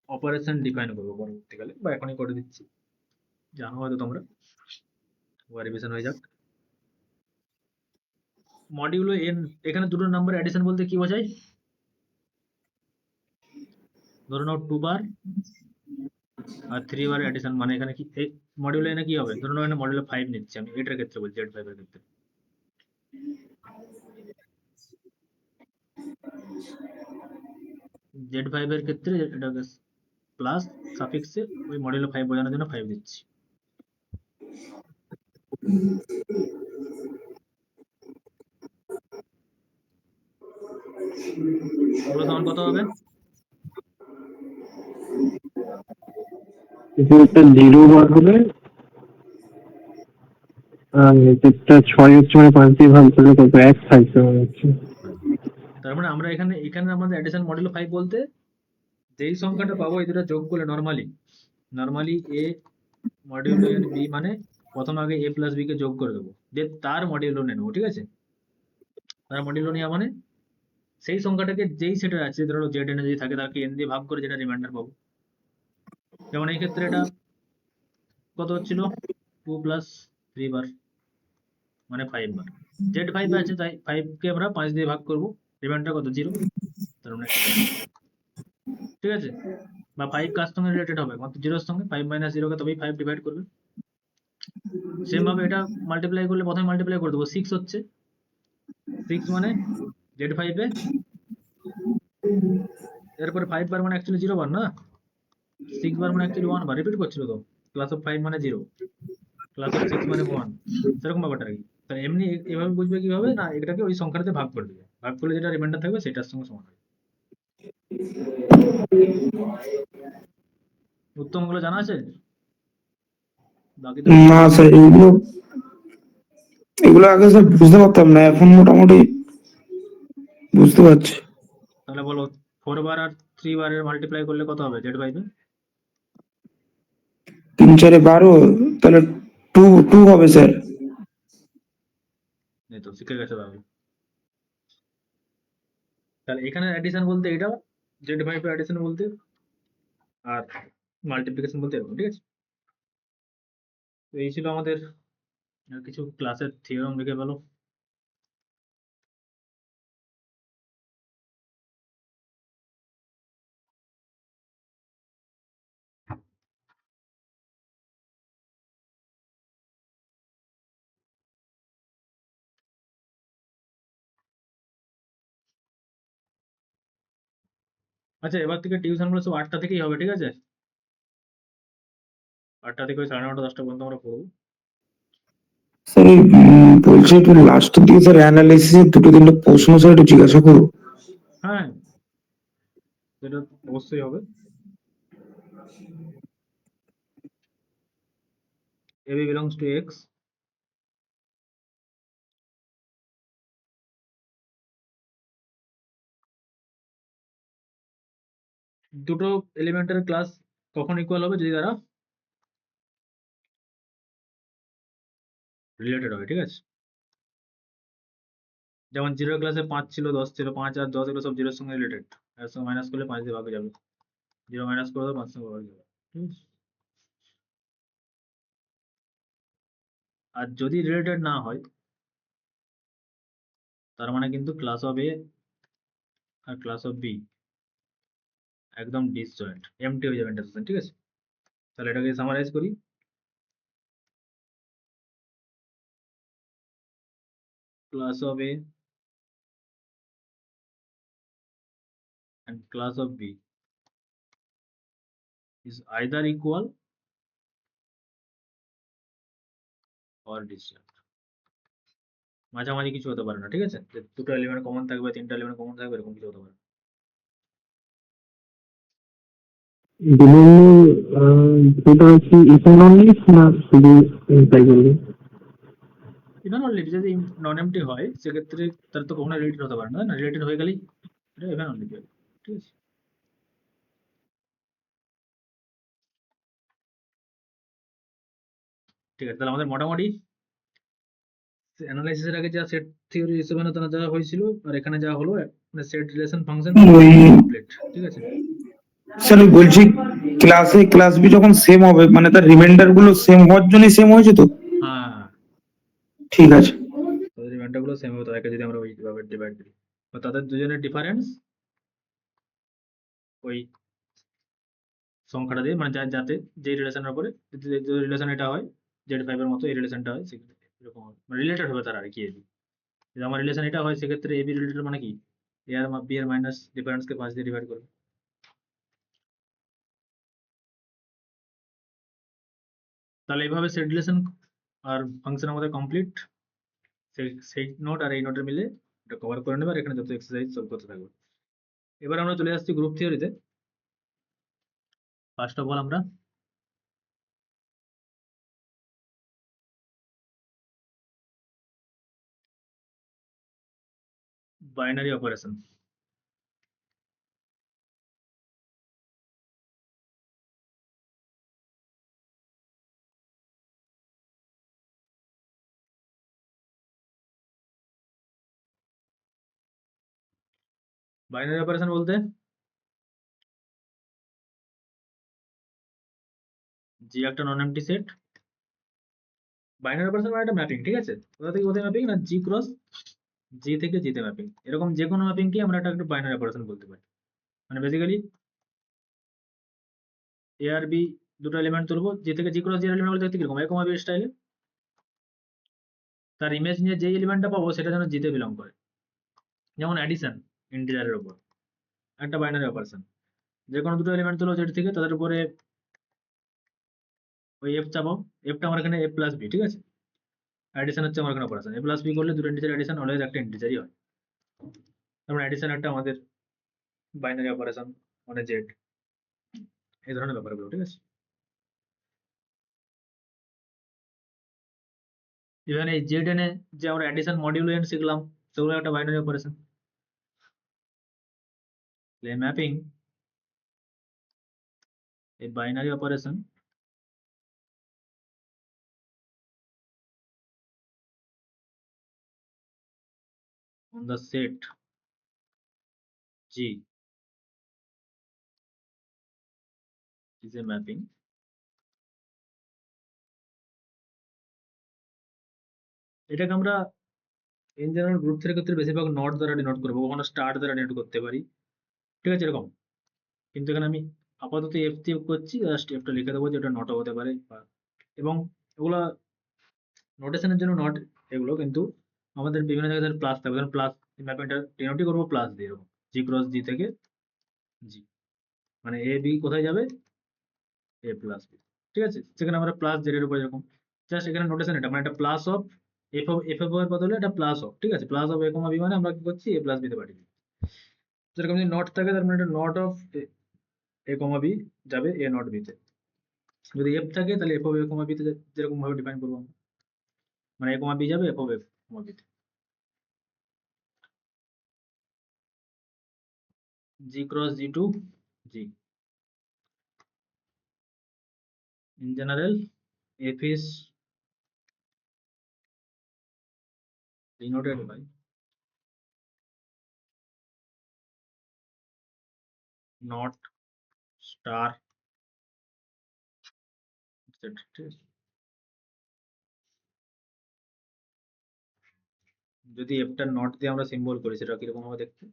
Speaker 1: অপারেশন ডিফাইন করবো পরবর্তীকালে, বা এখনই করে দিচ্ছি, জানো হয়তো তোমরা, রিভিশন হয়ে যাক। মডিউলো n, এখানে দুটো নাম্বার অ্যাডিশন বলতে কি বোঝায়? ধরে নাও 2 বার আর 3 বার অ্যাডিশন, মানে এখানে কি এই মডিউলো এনে কি হবে? ধরে নাও এখানে মডিউলো 5 নিচ্ছি আমি, এটার ক্ষেত্রে বলছি, Z5 এর ক্ষেত্রে। Z5 এর ক্ষেত্রে এটাকে প্লাস সাফিক্সে ওই মডিউলো 5 বোঝানোর জন্য 5 দিচ্ছি। এগুলো তখন কত হবে?
Speaker 4: এটা 0 বার হলে আর এটা 6 হচ্ছে, মানে 5 দিয়ে ভাগ করলে কত 1 থাকবে মনে হচ্ছে।
Speaker 1: তার মানে আমরা এখানে আমাদের অ্যাডিশন মডিউলো 5 বলতে যেই সংখ্যাটা পাবো এই দুটো যোগ করলে normally a modulo n b, মানে প্রথম আগে a প্লাস b কে যোগ করে দেবো, যে তার মডিউলো নিয়ে নেবো, ঠিক আছে? তার মডিউলো নেওয়া মানে সেই সংখ্যাটাকে যেই সেটের আছে, ধরো জেড এনে যদি থাকে তাকে n দিয়ে ভাগ করে যেটা রিমাইন্ডার পাবো। যেমন এই ক্ষেত্রে এটা কত হচ্ছিল 2 প্লাস 3 বার, মানে 5 বার। z 5 আছে তাই 5 কে আমরা 5 দিয়ে ভাগ করব, রিমাইন্ডার কত 0, তার মানে ঠিক আছে। বা 5 কার সঙ্গে রিলেটেড হবে, মাত্র 0 এর সঙ্গে 5 - 0 কে তবেই 5 ডিভাইড করবে। সেম ভাবে এটা মাল্টিপ্লাই করলে প্রথমে মাল্টিপ্লাই করে দেবো, 6 হচ্ছে, 6 মানে z5 এ, এরপরে 5 বার মানে অ্যাকচুয়ালি 0 বার না, 6 বার মানে অ্যাকচুয়ালি 1 বার, রিপিট করছিল তো। ক্লাস অফ 5 মানে 0, ক্লাস অফ 6 মানে 1, সেরকম ব্যাপারটা আর কি। তাহলে এমনি এভাবে বুঝবে কিভাবে না, এটাকে ওই সংখ্যাটাতে ভাগ করে দেবে, ভাগ করলে যেটা রিমাইন্ডার থাকবে সেটার সঙ্গে সমান হবে। উত্তমগুলো জানা আছে? বাকি তো
Speaker 3: না স্যার, এগুলো আগে স্যার বুঝতে পারতাম না, এখন মোটামুটি বুঝতে পারছি।
Speaker 1: তাহলে বলো 4 বার আর 3 বারের মাল্টিপ্লাই করলে কত হবে z5 এ?
Speaker 3: 3 4 12, তাহলে 2 2 হবে স্যার।
Speaker 1: এই তো শিখে গেছে ভাবে। তাহলে এখানে অ্যাডিশন বলতে এটা, z5 এর অ্যাডিশন বলতে, আর মাল্টিপ্লিকেশন বলতে এরকম, ঠিক আছে। তো এই ছিল আমাদের কিছু ক্লাসের থিওরাম, লিখে ফেলো। আচ্ছা, এবার থেকে টিউশন গুলো সব 8টা থেকেই হবে, ঠিক আছে? 8টা থেকে ওই 9:30 10টা পর্যন্ত আমরা পড়বো।
Speaker 3: স্যার বলছি একটু লাস্টের দিকে স্যার অ্যানালাইসিস দুটো তিনটে প্রশ্ন স্যার একটু জিজ্ঞাসা করবো।
Speaker 1: হ্যাঁ, সেটা অবশ্যই হবে। AB belongs to X, দুটো এলিমেন্টের ক্লাস কখন ইকুয়াল হবে, যদি তারা রিলেটেড হবে, ঠিক আছে। যেমন 0 ক্লাসে 5 ছিল, 10 ছিল, 5 আর 10 এগুলো সব 0 এর সঙ্গে রিলেটেড, এর সঙ্গে মাইনাস করলে 5 দিয়ে ভাগ হয়ে যাবে, 0 মাইনাস করে দাও 5 সঙ্গে ভাগ হয়ে যাবে, ঠিক আছে। আর যদি রিলেটেড না হয়, তার মানে কিন্তু ক্লাস অফ এ আর ক্লাস অফ বি একদম ডিসজয়েন্ট, এমটি হয়ে যাবে ইন্টারসেকশন, ঠিক আছে। তাহলে এটাকে সামারাইজ করি। Class of a and class of B is either equal or disjunct, মাঝামাঝি কিছু হতে পারে না, ঠিক আছে। যে দুটো এলিমেন্ট কমন থাকবে, তিনটা এলিমেন্ট কমন থাকবে, এরকম কিছু হতে পারে না।
Speaker 4: দুটো কি ইকুয়াল অনলি না শুধু তাই বললি?
Speaker 1: ইভেন অনলি যদি নন এমটি হয় সেক্ষেত্রে তার তো কখনো রিলেটেড হতে পারে না, না রিলেটেড হয়ে গেলেই এটা ইভেন অনলি হবে, ঠিক আছে। ঠিক আছে, তাহলে আমাদের মোটামুটি অ্যানালাইসিসের আগে যা সেট থিওরি হিসেবে যা হয়েছিল আর এখানে যা হলো, মানে সেট রিলেশন ফাংশন
Speaker 3: ওই
Speaker 1: কমপ্লিট, ঠিক আছে।
Speaker 3: স্যার ওই বলছি, ক্লাসে ক্লাস বি যখন সেম হবে মানে তার রিমাইন্ডার গুলো সেম হওয়ার জন্যই সেম হয়েছে তো?
Speaker 1: হ্যাঁ,
Speaker 3: ঠিক আছে।
Speaker 1: তাদের রিমাইন্ডার গুলো সেম হবে, তাদেরকে যদি আমরা ওইভাবে ডিভাইড করি, বা তাদের দুজনের ডিফারেন্স ওই সংখ্যাটা দিয়ে, মানে যাতে যে রিলেশনের উপরে যে রিলেশন এটা হয়, z5 এর মতো এই রিলেশনটা হয়, সেক্ষেত্রে এরকম হবে, মানে রিলেটেড হবে তারা আর কি। AB যদি আমার রিলেশন এটা হয় সেক্ষেত্রে AB রিলেটেড মানে কি, A আর B এর মাইনাস ডিফারেন্সকে 5 দিয়ে ডিভাইড করবে। তাহলে এইভাবে সেট রিলেশন আর ফাংশন আমাদের কমপ্লিট। সেই নোট আর এই নোটের মিলে এটা কভার করে নেবে, আর এখানে যত এক্সারসাইজ সব করতে থাকবে। এবার আমরা চলে আসছি গ্রুপ থিওরিতে। ফার্স্ট অফ অল আমরা বাইনারি অপারেশন, বাইনারি অপারেশন বলতে যে একটা নন এমটি সেট বাইনারি অপারেশন মানে একটা ম্যাপিং, ঠিক আছে? কোথা থেকে কোথায় ম্যাপিং? না জি ক্রস জি থেকে জিতে ম্যাপিং। এরকম যে কোনো ম্যাপিংকে আমরা একটা বাইনারি অপারেশন বলতে পারি। মানে বেসিক্যালি এ আর বি দুটো এলিমেন্ট তুলবো, জি থেকে জি ক্রস জি এলিমেন্ট বলতে দেখতে কিরকম, এ কমা বি স্টাইলে। তার ইমেজ নিয়ে যে এলিমেন্টটা পাবো সেটা যেন জিতে বিলং করে। যেমন অ্যাডিশন ইন্টিজারের উপর একটা বাইনারি অপারেশন, যে কোনো দুটো এলিমেন্ট তুলো যেটা থেকে তাদের উপরে ওই এফ চাপাও। এফটা আমার এখানে এ প্লাস বি, ঠিক আছে? অ্যাডিশন হচ্ছে আমার এখানে অপারেশন, এ প্লাস বি করলে দুটো ইন্টিজার অ্যাডিশন অলওয়েজ একটা ইন্টিজারই হয়। তারপরে অ্যাডিশন একটা আমাদের বাইনারি অপারেশন, মানে জেড, এই ধরনের ব্যাপারগুলো, ঠিক আছে? ইভেন এই জেড এনে যে আমরা অ্যাডিশন মডিউল এন শিখলাম, সেগুলো একটা binary operation. Mapping a binary operation on the set G is a mapping এটাকে আমরা ইন জেনারেল গ্রুপ থ্রির ক্ষেত্রে বেশিরভাগ নট দ্বারা ডিনোট করবো, কখনো স্টার দ্বারা ডিনোট করতে পারি, ঠিক আছে? এরকম। কিন্তু এখানে আমি আপাতত এফ দিয়ে করছি, জাস্ট এফটা লিখে দেবো যে এটা নটও হতে পারে এবং এগুলা নোটেশনের জন্য নট এগুলো, কিন্তু আমাদের বিভিন্ন জায়গায় প্লাস থাকবে, ধরুন প্লাস ম্যাপিংটা ডিনোটই করবো প্লাস দিয়ে, এরকম জি ক্রস জি থেকে জি, মানে এ বি কোথায় যাবে, এ প্লাস বি, ঠিক আছে? সেখানে আমরা প্লাস জেড এর উপর এরকম জাস্ট এখানে নোটেশন এটা, মানে এটা প্লাস অফ এফ অফ এর বদলে এটা প্লাস অফ, ঠিক আছে? Plus of A comma b মানে আমরা কি করছি, এ প্লাস বি তে পাঠিয়ে দিচ্ছি। যেরকম যদি নট থাকে তার মানে এটা not of A comma B যাবে এ নট বি তে। যদি এফ থাকে তাহলে F of A comma B তে যেরকম ভাবে ডিফাইন করবো আমরা, মানে এ কমা বি যাবে F of A comma B তে। G cross G to G, in general f is denoted by not star etc, ঠিক আছে? যদি এফটা নট দিয়ে আমরা সিম্বল করি সেটা কিরকম হবে দেখতে,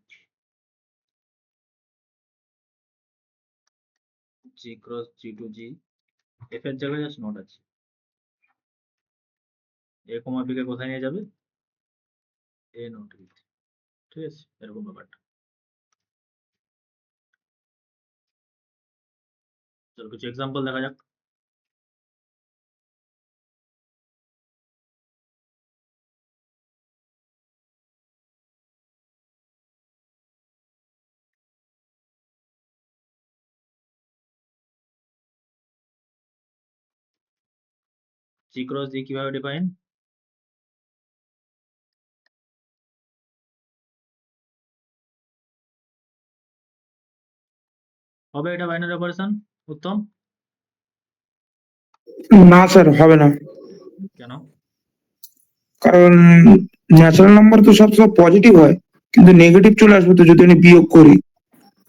Speaker 1: জি cross G to G, F এর জায়গায় জাস্ট নট আছে, এ কমা বি কে কোথায় নিয়ে যাবে, এ নট বি, ঠিক আছে? এরকম ব্যাপারটা। চলো কিছু এক্সাম্পল দেখা যাক। জি ক্রস জি কিভাবে ডিফাইন, হবে এটা বাইনারি অপারেশন? উত্তম,
Speaker 3: না স্যার, হবে না।
Speaker 1: কেন?
Speaker 3: কারণ ন্যাচারাল নাম্বার তো সবসময় পজিটিভ হয়, কিন্তু নেগেটিভ চলে আসবে তো যদি আমি বিয়োগ করি।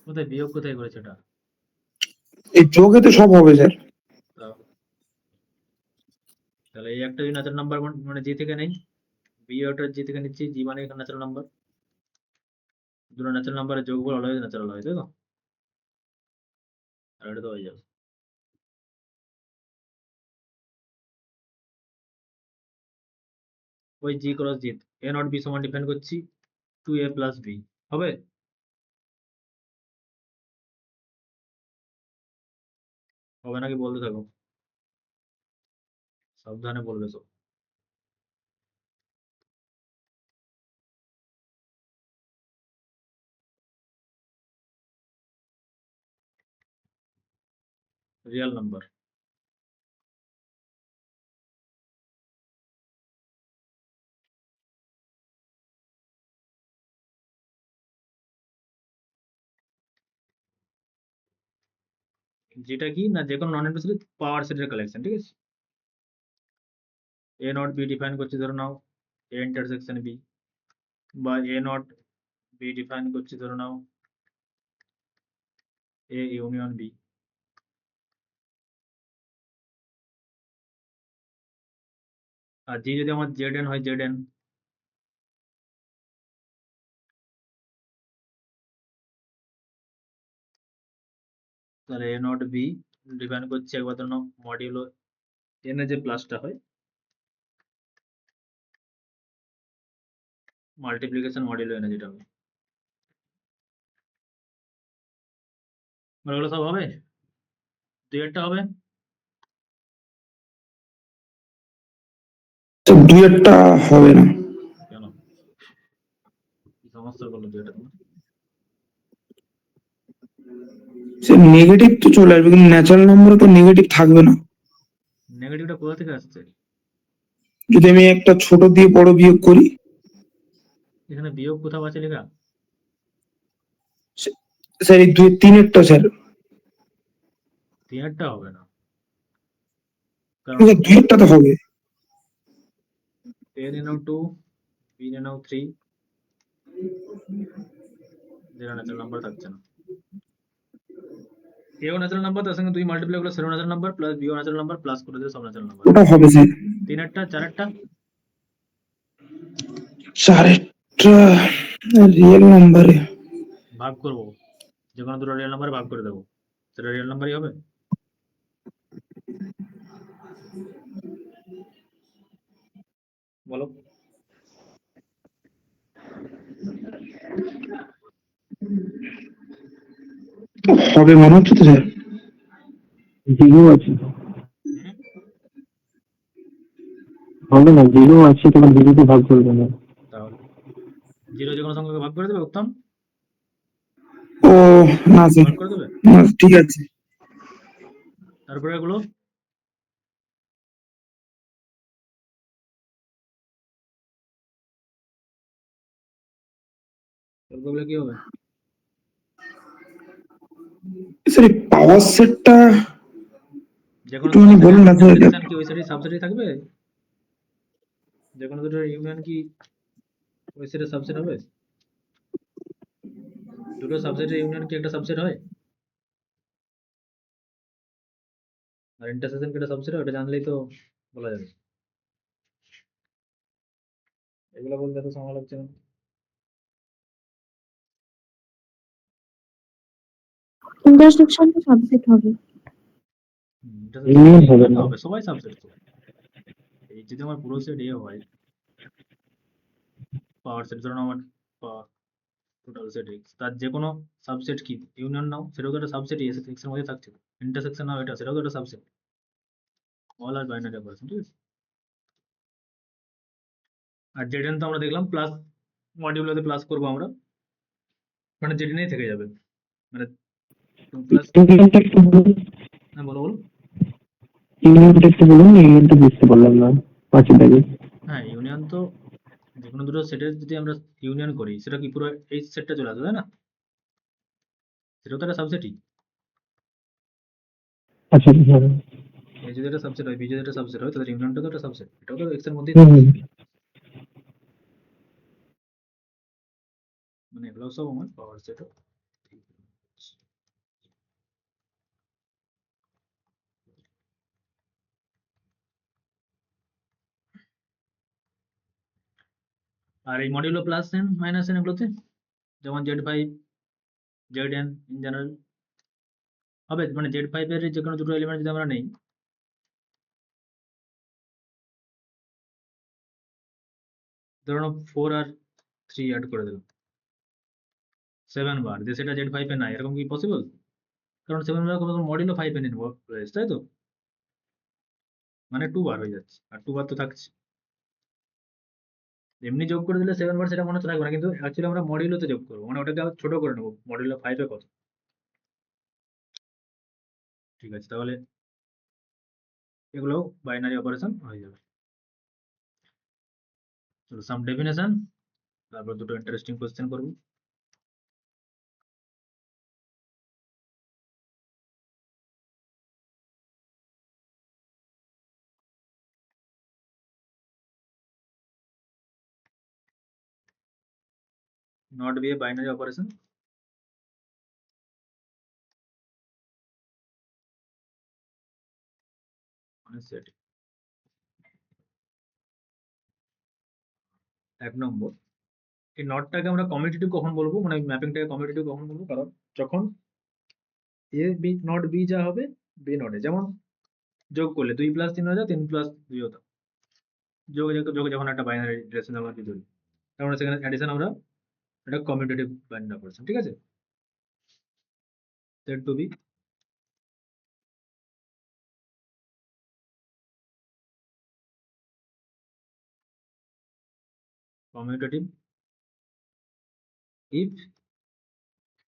Speaker 1: কোথায় বিয়োগ কোথায় করেছে এটা?
Speaker 3: এই যোগে তো সব হবে স্যার।
Speaker 1: তাহলে এই একটা যদি ন্যাচারাল নাম্বার মানে জি থেকে নেই, বি ওটা জি থেকে নিচ্ছি, জি মানে এখানে ন্যাচারাল নাম্বার, দুটো ন্যাচারাল নাম্বারের যোগফল অলওয়েজ ন্যাচারাল হয়, তাই তো? আর এটা তো হয়ে যাবে। ওই G cross G A not B সমান ডিফাইন করছি টু এ প্লাস বি, হবে? হবে নাকি বলতে থাকো, সাবধানে বলবে তো। রিয়েল নাম্বার, যেটা কি না যে কোনো নন ইন্টারসেক্টিভ পাওয়ার সেটের কালেকশন, ঠিক আছে? এ নট বি ডিফাইন করছি ধরে নাও এ ইন্টারসেকশন বি, বা এ নট বি ডিফাইন করছি ধরে নাও এ ইউনিয়ন বি, আর জি যদি আমার জেড এন হয় জেড এন, তাহলে এ নট বি ডিফাইন করছি একবার ধরুন মডিউলো এন এর যে প্লাসটা হয় মাল্টিপ্লিকেশন মডিউলো এন যেটা হবে, ওগুলো সব হবে, দুই একটা হবে।
Speaker 3: স্যার দুই একটা হবে না
Speaker 1: কেন, কি সমস্যা করলো দুই একটা তোমার?
Speaker 3: স্যার, নেগেটিভ তো চলে আসবে কিন্তু ন্যাচারাল নাম্বারে তো নেগেটিভ থাকবে না।
Speaker 1: নেগেটিভটা কোথা থেকে আসছে?
Speaker 3: যদি আমি একটা ছোট দিয়ে বড় বিয়োগ করি,
Speaker 1: এখানে বিয়োগ কোথাও আছে লেখা?
Speaker 3: স্যার এই দুই তিনেরটা স্যার,
Speaker 1: তিন একটা হবে না, কারণ
Speaker 3: স্যার দুই একটা তো হবে।
Speaker 1: এ নাও টু, বি নাও থ্রি, যেটা ন্যাচারাল নাম্বার থাকছে না। এও ন্যাচারাল নাম্বার, তার সঙ্গে দুই মাল্টিপ্লাই করলে সেরো ন্যাচারাল নাম্বার প্লাস বিও ন্যাচারাল নাম্বার প্লাস করে দিলে সব ন্যাচারাল নাম্বার।
Speaker 3: ওটা হবে স্যার।
Speaker 1: তিন একটা, চার একটা,
Speaker 3: চারটা রিয়েল নাম্বারে
Speaker 1: ভাগ করবো, যে কোনো দুটো রিয়েল নাম্বারে ভাগ করে দেবো, সেটা রিয়েল নাম্বারই হবে। বলো।
Speaker 3: হবে মনে হচ্ছে তো স্যার।
Speaker 4: জিরো আছে,
Speaker 1: হুম?
Speaker 4: হবে না, জিরো আছে, তোমার জিরোতে ভাগ করবে না।
Speaker 1: তাহলে জিরো যে কোনো সংখ্যাকে ভাগ করে দেবে উত্তম,
Speaker 3: ও না স্যার,
Speaker 1: ভাগ করে দেবে।
Speaker 3: না ঠিক আছে।
Speaker 1: তারপরে এগুলো তারপরে কি হবে?
Speaker 3: স্যার এই পাওয়ার সেটটা
Speaker 1: যে কোনো দুটো
Speaker 3: একটুখানি
Speaker 1: সেটের
Speaker 3: বলুন না স্যার।
Speaker 1: ইন্টারসেকশন কি ওই সেটের সাবসেটই থাকবে? যে কোনো দুটোর ইউনিয়ন কি ওই সেটের সাবসেট হবে? দুটো সাবসেটের ইউনিয়ন কি একটা সাবসেট হয়? আর ইন্টারসেকশন কি একটা সাবসেট হয়? ওটা জানলেই তো বলা যাবে। এগুলো বলতে এত সময় লাগছে না।
Speaker 2: ইন্টারসেকশন তো সাবজেক্ট হবে।
Speaker 1: ইন্টারসেকশন
Speaker 4: ইউনিয়ন হবে
Speaker 1: ইউনিয়ন
Speaker 4: না।
Speaker 1: হবে, সবাই সাবসেট তো। এই যদি আমার পুরো সেট এ হয়, পাওয়ার সেট ধরুন আমার টোটাল সেট এক্স, তার যে কোনো সাবসেট কি ইউনিয়ন নাও, সেটাও তো একটা সাবসেট এস এক্স এর মধ্যে থাকছে। ইন্টারসেকশন নাও এটা, সেটাও তো একটা সাবসেট। অল আর বাইনারি অপারেশন, ঠিক আছে। আর জেডেন তো আমরা দেখলাম প্লাস মডিউলোতে প্লাস করবো আমরা, মানে জেডেনই থেকে যাবে, মানে প্লাস।
Speaker 4: ইউনিয়নটা একটু বলুন,
Speaker 1: হ্যাঁ বলো বলো।
Speaker 4: ইউনিয়নটা একটু বলুন, ইউনিয়নটা বুঝতে পারলাম না পাঁচের দাগে।
Speaker 1: হ্যাঁ ইউনিয়ন তো যে কোনো দুটো সেটের যদি আমরা ইউনিয়ন করি, সেটা কি পুরো এই সেটটা চলে আসবে, তাই না? সেটাও তো একটা সাবসেটই।
Speaker 4: আচ্ছা, হ্যাঁ।
Speaker 1: এ যদি একটা সাবসেট হয়, বি যদি একটা সাবসেট হয়, তাহলে ইউনিয়নটা তো একটা সাবসেট, এটাও তো এক্স এর মধ্যেই
Speaker 4: হুম,
Speaker 1: থাকছে।
Speaker 4: হুম।
Speaker 1: মানে এগুলো সব আমার পাওয়ার সেট। আর এই modulo plus N minus N এগুলোতে যেমন Z five, Z N in general হবে, মানে জেড ফাইভ এর যে কোনো দুটো এলিমেন্ট যদি আমরা নেই, ধরুন ফোর আর থ্রি অ্যাড করে দিলাম, সেভেন বার যে সেটা জেড ফাইভ এ নাই, এরকম কি পসিবল? কারণ সেভেন বার কোনো মডিউলো ফাইভ এ নেবো রয়েছে, তাই তো? মানে টু বার হয়ে যাচ্ছে, আর টু বার তো থাকছে। এমনি যোগ করে দিলে সেভেন বার সেটা মনে হচ্ছে থাকবে না, কিন্তু অ্যাকচুয়ালি আমরা মডিউলোতে যোগ করবো, মানে ওটাকে আবার ছোট করে নেবো, মডিউলো ফাইভ এ কত। ঠিক আছে, তাহলে এগুলো বাইনারি অপারেশন হয়ে যাবে। চলো সাম ডেফিনেশন, তারপর দুটো ইন্টারেস্টিং কোশ্চেন করবো। Not be a binary operation, মানে সেট 1 নম্বর, এই নটটাকে আমরা কমিউটেটিভ কখন বলবো, মানে ম্যাপিংটাকে কমিউটেটিভ কখন বলবো, কারণ যখন এ বি নট বি যা হবে বি নটে, যেমন যোগ করলে 2 + 3 হয়ে যায়, 3 + 2 হতো, যোগে যখন একটা বাইনারি রিলেশন আমরা কি ধরি, তার মানে সেখানে অ্যাডিশন আমরা এটা কমিউটেটিভ বাইন্ড অপারেশন, ঠিক আছে। Set to be commutative if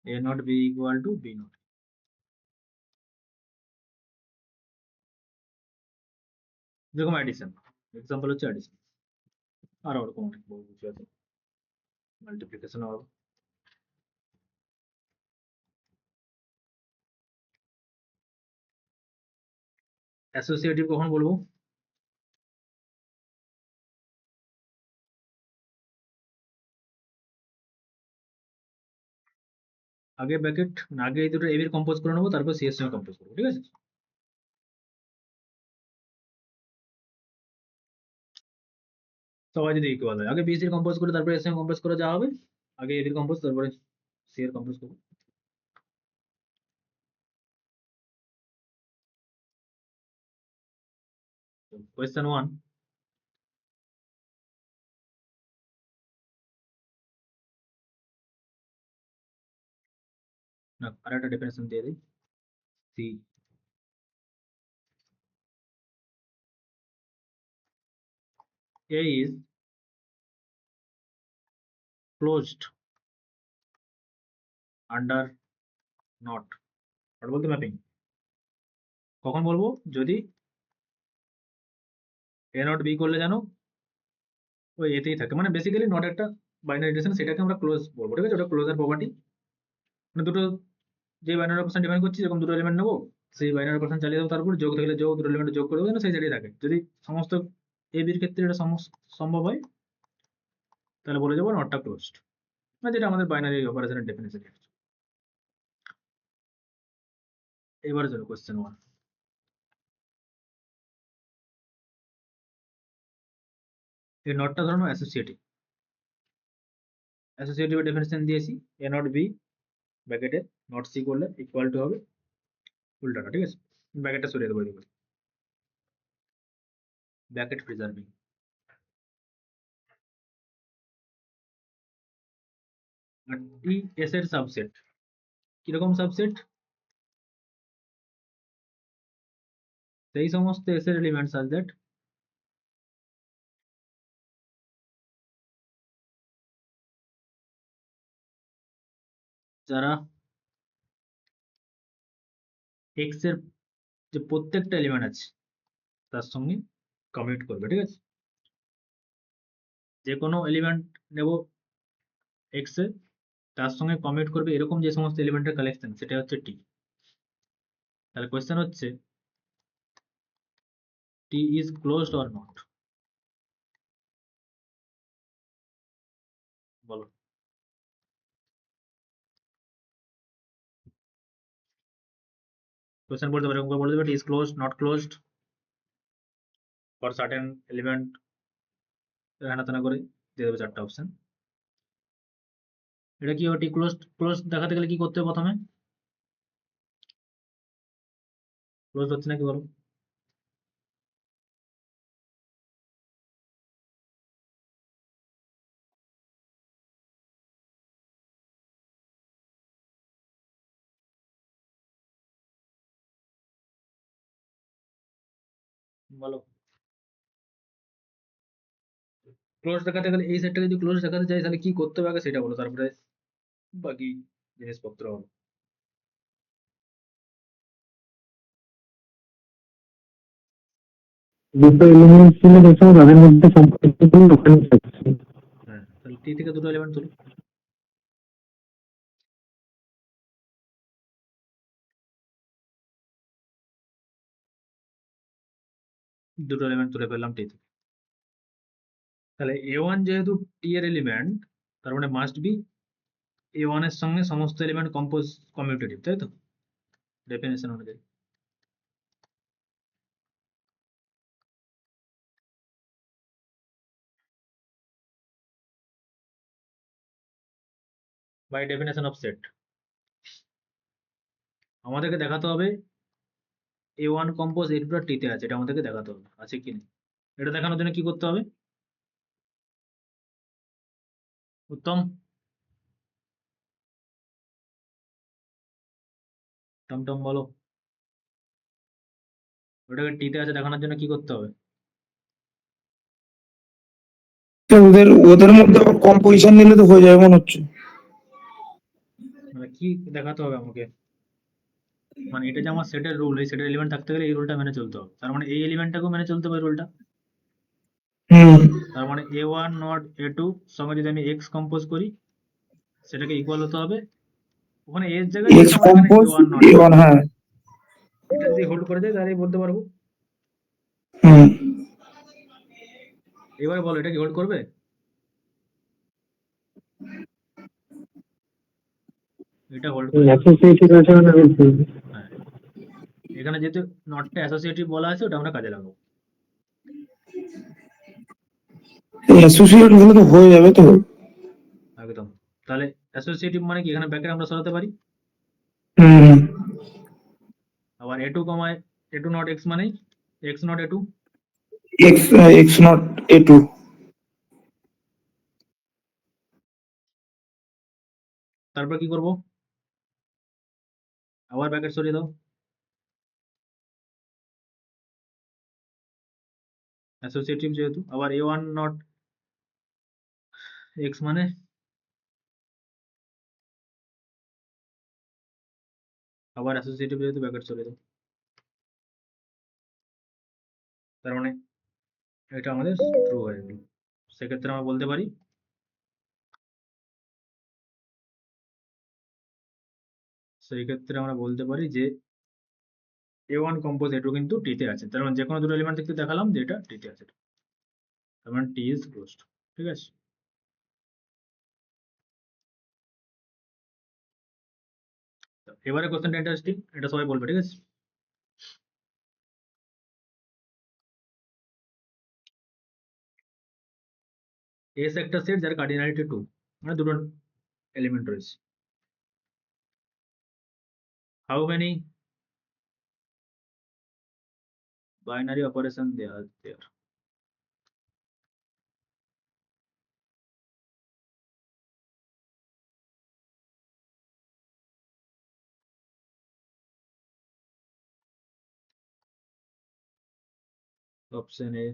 Speaker 1: a not b equal to b not। যেরকম অ্যাডিশন, এক্সাম্পল হচ্ছে অ্যাডিশন, আর ওরকম অনেক বহু কিছু আছে, মাল্টিপ্লিকেশন আর অ্যাসোসিয়েটিভ কখন বলবো, আগে ব্র্যাকেট না, আগে এই দুটো এবির কম্পোজ করে নেবো, তারপর সি এর সঙ্গে কম্পোজ করবো, ঠিক আছে। সবাই যদি ইকুয়াল হয়, আগে বিসির কম্পোজ করে তারপরে এর সঙ্গে কম্পোজ করে যা হবে, আগে এবির কম্পোজ তারপরে সি এর কম্পোজ করবো। কোয়েশ্চেন 1, না আরেকটা ডেফিনেশন দিয়ে দিই, সি A is closed under not, আর বলতে ম্যাপিং কখন বলবো, যদি এ নট বি করলে জানো ওই এতেই থাকে, মানে বেসিক্যালি নট একটা বাইনারি রিলেশন, সেটাকে আমরা ক্লোজ বলবো, ঠিক আছে। ওটা ক্লোজার প্রপার্টি, মানে দুটো যে বাইনারি অপারেশন ডিফাইন করছি, যেরকম দুটো এলিমেন্ট নেবো, সেই বাইনারি অপারেশন চালিয়ে দেবো, তারপর যোগ থাকলে যোগ, দুটো এলিমেন্ট যোগ করে দেবো যেন সেই জায়গায় থাকে। যদি সমস্ত এ বির ক্ষেত্রে এটা সম্ভব হয়, তাহলে বলে যাবো নটটা ক্লোজড, মানে যেটা আমাদের বাইনারি অপারেশনের ডেফিনেশন। এবারে চলো কোশ্চেন 1, এই নটটা ধরো অ্যাসোসিয়েটিভ, অ্যাসোসিয়েটিভ ডেফিনেশন দিয়েছি, এ নট বি ব্র্যাকেটে নট সি করলে ইকুয়াল টু হবে উল্টাটা, ঠিক আছে। ব্র্যাকেটটা সরিয়ে দেবো এদিকে, ব্র্যাকেট প্রিজার্ভিং। আর টি এস এর সাবসেট, কিরকম সাবসেট, সেই সমস্ত এস এর এলিমেন্টস সাজ দ্যাট যারা এক্স এর যে প্রত্যেকটা এলিমেন্ট আছে তার সঙ্গে কমিউট করবে, ঠিক আছে। যে কোনো এলিমেন্ট নেব এক্স এর, তার সঙ্গে কমিউট করবে এরকম যে সমস্ত এলিমেন্টের কালেকশন, সেটা হচ্ছে টি। তাহলে কোয়েশ্চেন হচ্ছে T is closed or not, বলো। কোয়েশ্চেন বলতে পারে, বলে দেবে T is closed, not closed for certain element, হানাতানা করে দিয়ে দেবে 4টা অপশন। এটা কি হবে, টি ক্লোজড, ক্লোজড দেখাতে গেলে কি করতে হবে প্রথমে, ক্লোজ হচ্ছে নাকি বলো, বলো। ক্লোজ দেখাতে গেলে এই সেটটা যদি ক্লোজ দেখাতে চাই তাহলে কি করতে হবে আগে সেটা বলো, তারপরে বাকি জিনিসপত্র হবে।
Speaker 4: দুটো এলিমেন্ট ছিল দেখো, তাদের মধ্যে সম্পর্কগুলো ওখানে থাকছে।
Speaker 1: হ্যাঁ, তাহলে টি থেকে দুটো এলিমেন্ট তুলো, দুটো এলিমেন্ট তুলে ফেললাম টি থেকে। তাহলে এ ওয়ান যেহেতু টি এর এলিমেন্ট, তার মানে মাস্ট বি এ ওয়ান এর সঙ্গে সমস্ত এলিমেন্ট কম্পোজ কমিউটেটিভ, তাই তো ডেফিনেশন অনুযায়ী। বাই ডেফিনেশন অফ সেট আমাদেরকে দেখাতে হবে A1 কম্পোজ A2 টি তে আছে, এটা আমাদেরকে দেখাতে হবে আছে কি না। এটা দেখানোর জন্য কি করতে হবে? উত্তম টমটম বলো, ওটাকে টি তে আছে দেখানোর জন্য কি করতে হবে?
Speaker 3: স্যার ওদের ওদের মধ্যে আবার কম্পোজিশন নিলে তো হয়ে যাবে মনে হচ্ছে।
Speaker 1: মানে কি দেখাতে হবে আমাকে? মানে এটা যে আমার সেটের রুল, এই সেটের এলিমেন্ট থাকতে গেলে এই রুলটা মেনে চলতে হবে, তার মানে এই এলিমেন্টটাকেও মেনে চলতে হবে রুলটা।
Speaker 3: হুম।
Speaker 1: তার মানে A1 নট A2 সঙ্গে যদি আমি x কম্পোজ করি সেটাকে ইকুয়াল হতে হবে ওখানে a এর জায়গায়
Speaker 3: এক্স
Speaker 1: জাস্ট আমার এখানে
Speaker 3: কম্পোজ
Speaker 1: A1 নট
Speaker 3: A1, হ্যাঁ।
Speaker 1: এটা যদি হোল্ড করে যায় তাহলে বলতে পারবো।
Speaker 3: হুম।
Speaker 1: এবারে বলো এটা কি হোল্ড করবে? এটা হোল্ড করবে না।
Speaker 4: অ্যাসোসিয়েটিভ আছে মানে বলছি।
Speaker 1: হ্যাঁ, এখানে যেহেতু নটটা অ্যাসোসিয়েটিভ বলা আছে ওটা আমরা কাজে লাগাবো।
Speaker 3: অ্যাসোসিয়েট হলে তো হয়ে যাবে তো।
Speaker 1: একদম। তাহলে অ্যাসোসিয়েটিভ মানে কি, এখানে ব্র্যাকেট আমরা সরাতে পারি।
Speaker 3: হুম।
Speaker 1: আবার A2 কমায় A2 নট x মানে x not A2।
Speaker 3: X x not A2।
Speaker 1: তারপর কি করব? আবার ব্র্যাকেট সরিয়ে দাও, অ্যাসোসিয়েটিভ যেহেতু। আবার A1 নট x মানে আবার অ্যাসোসিয়েটিভ যেহেতু ব্র্যাকেট সরিয়ে দাও। তার মানে এটা আমাদের ট্রু হয়ে গেল। সেক্ষেত্রে আমরা বলতে পারি যে A1 কম্পোজ A2 কিন্তু টি তে আছে। তার মানে যে কোনো দুটো এলিমেন্ট থেকে দেখালাম যে এটা টি তে আছে, তার মানে টি ইজ ক্লোজড। ঠিক আছে, তো এবারে কোশ্চেনটা ইন্টারেস্টিং, এটা সবাই বলবে। ঠিক আছে, এস একটা সেট যার কার্ডিনালিটি 2, মানে দুটো এলিমেন্ট রয়েছে। How many binary operation there there? Option a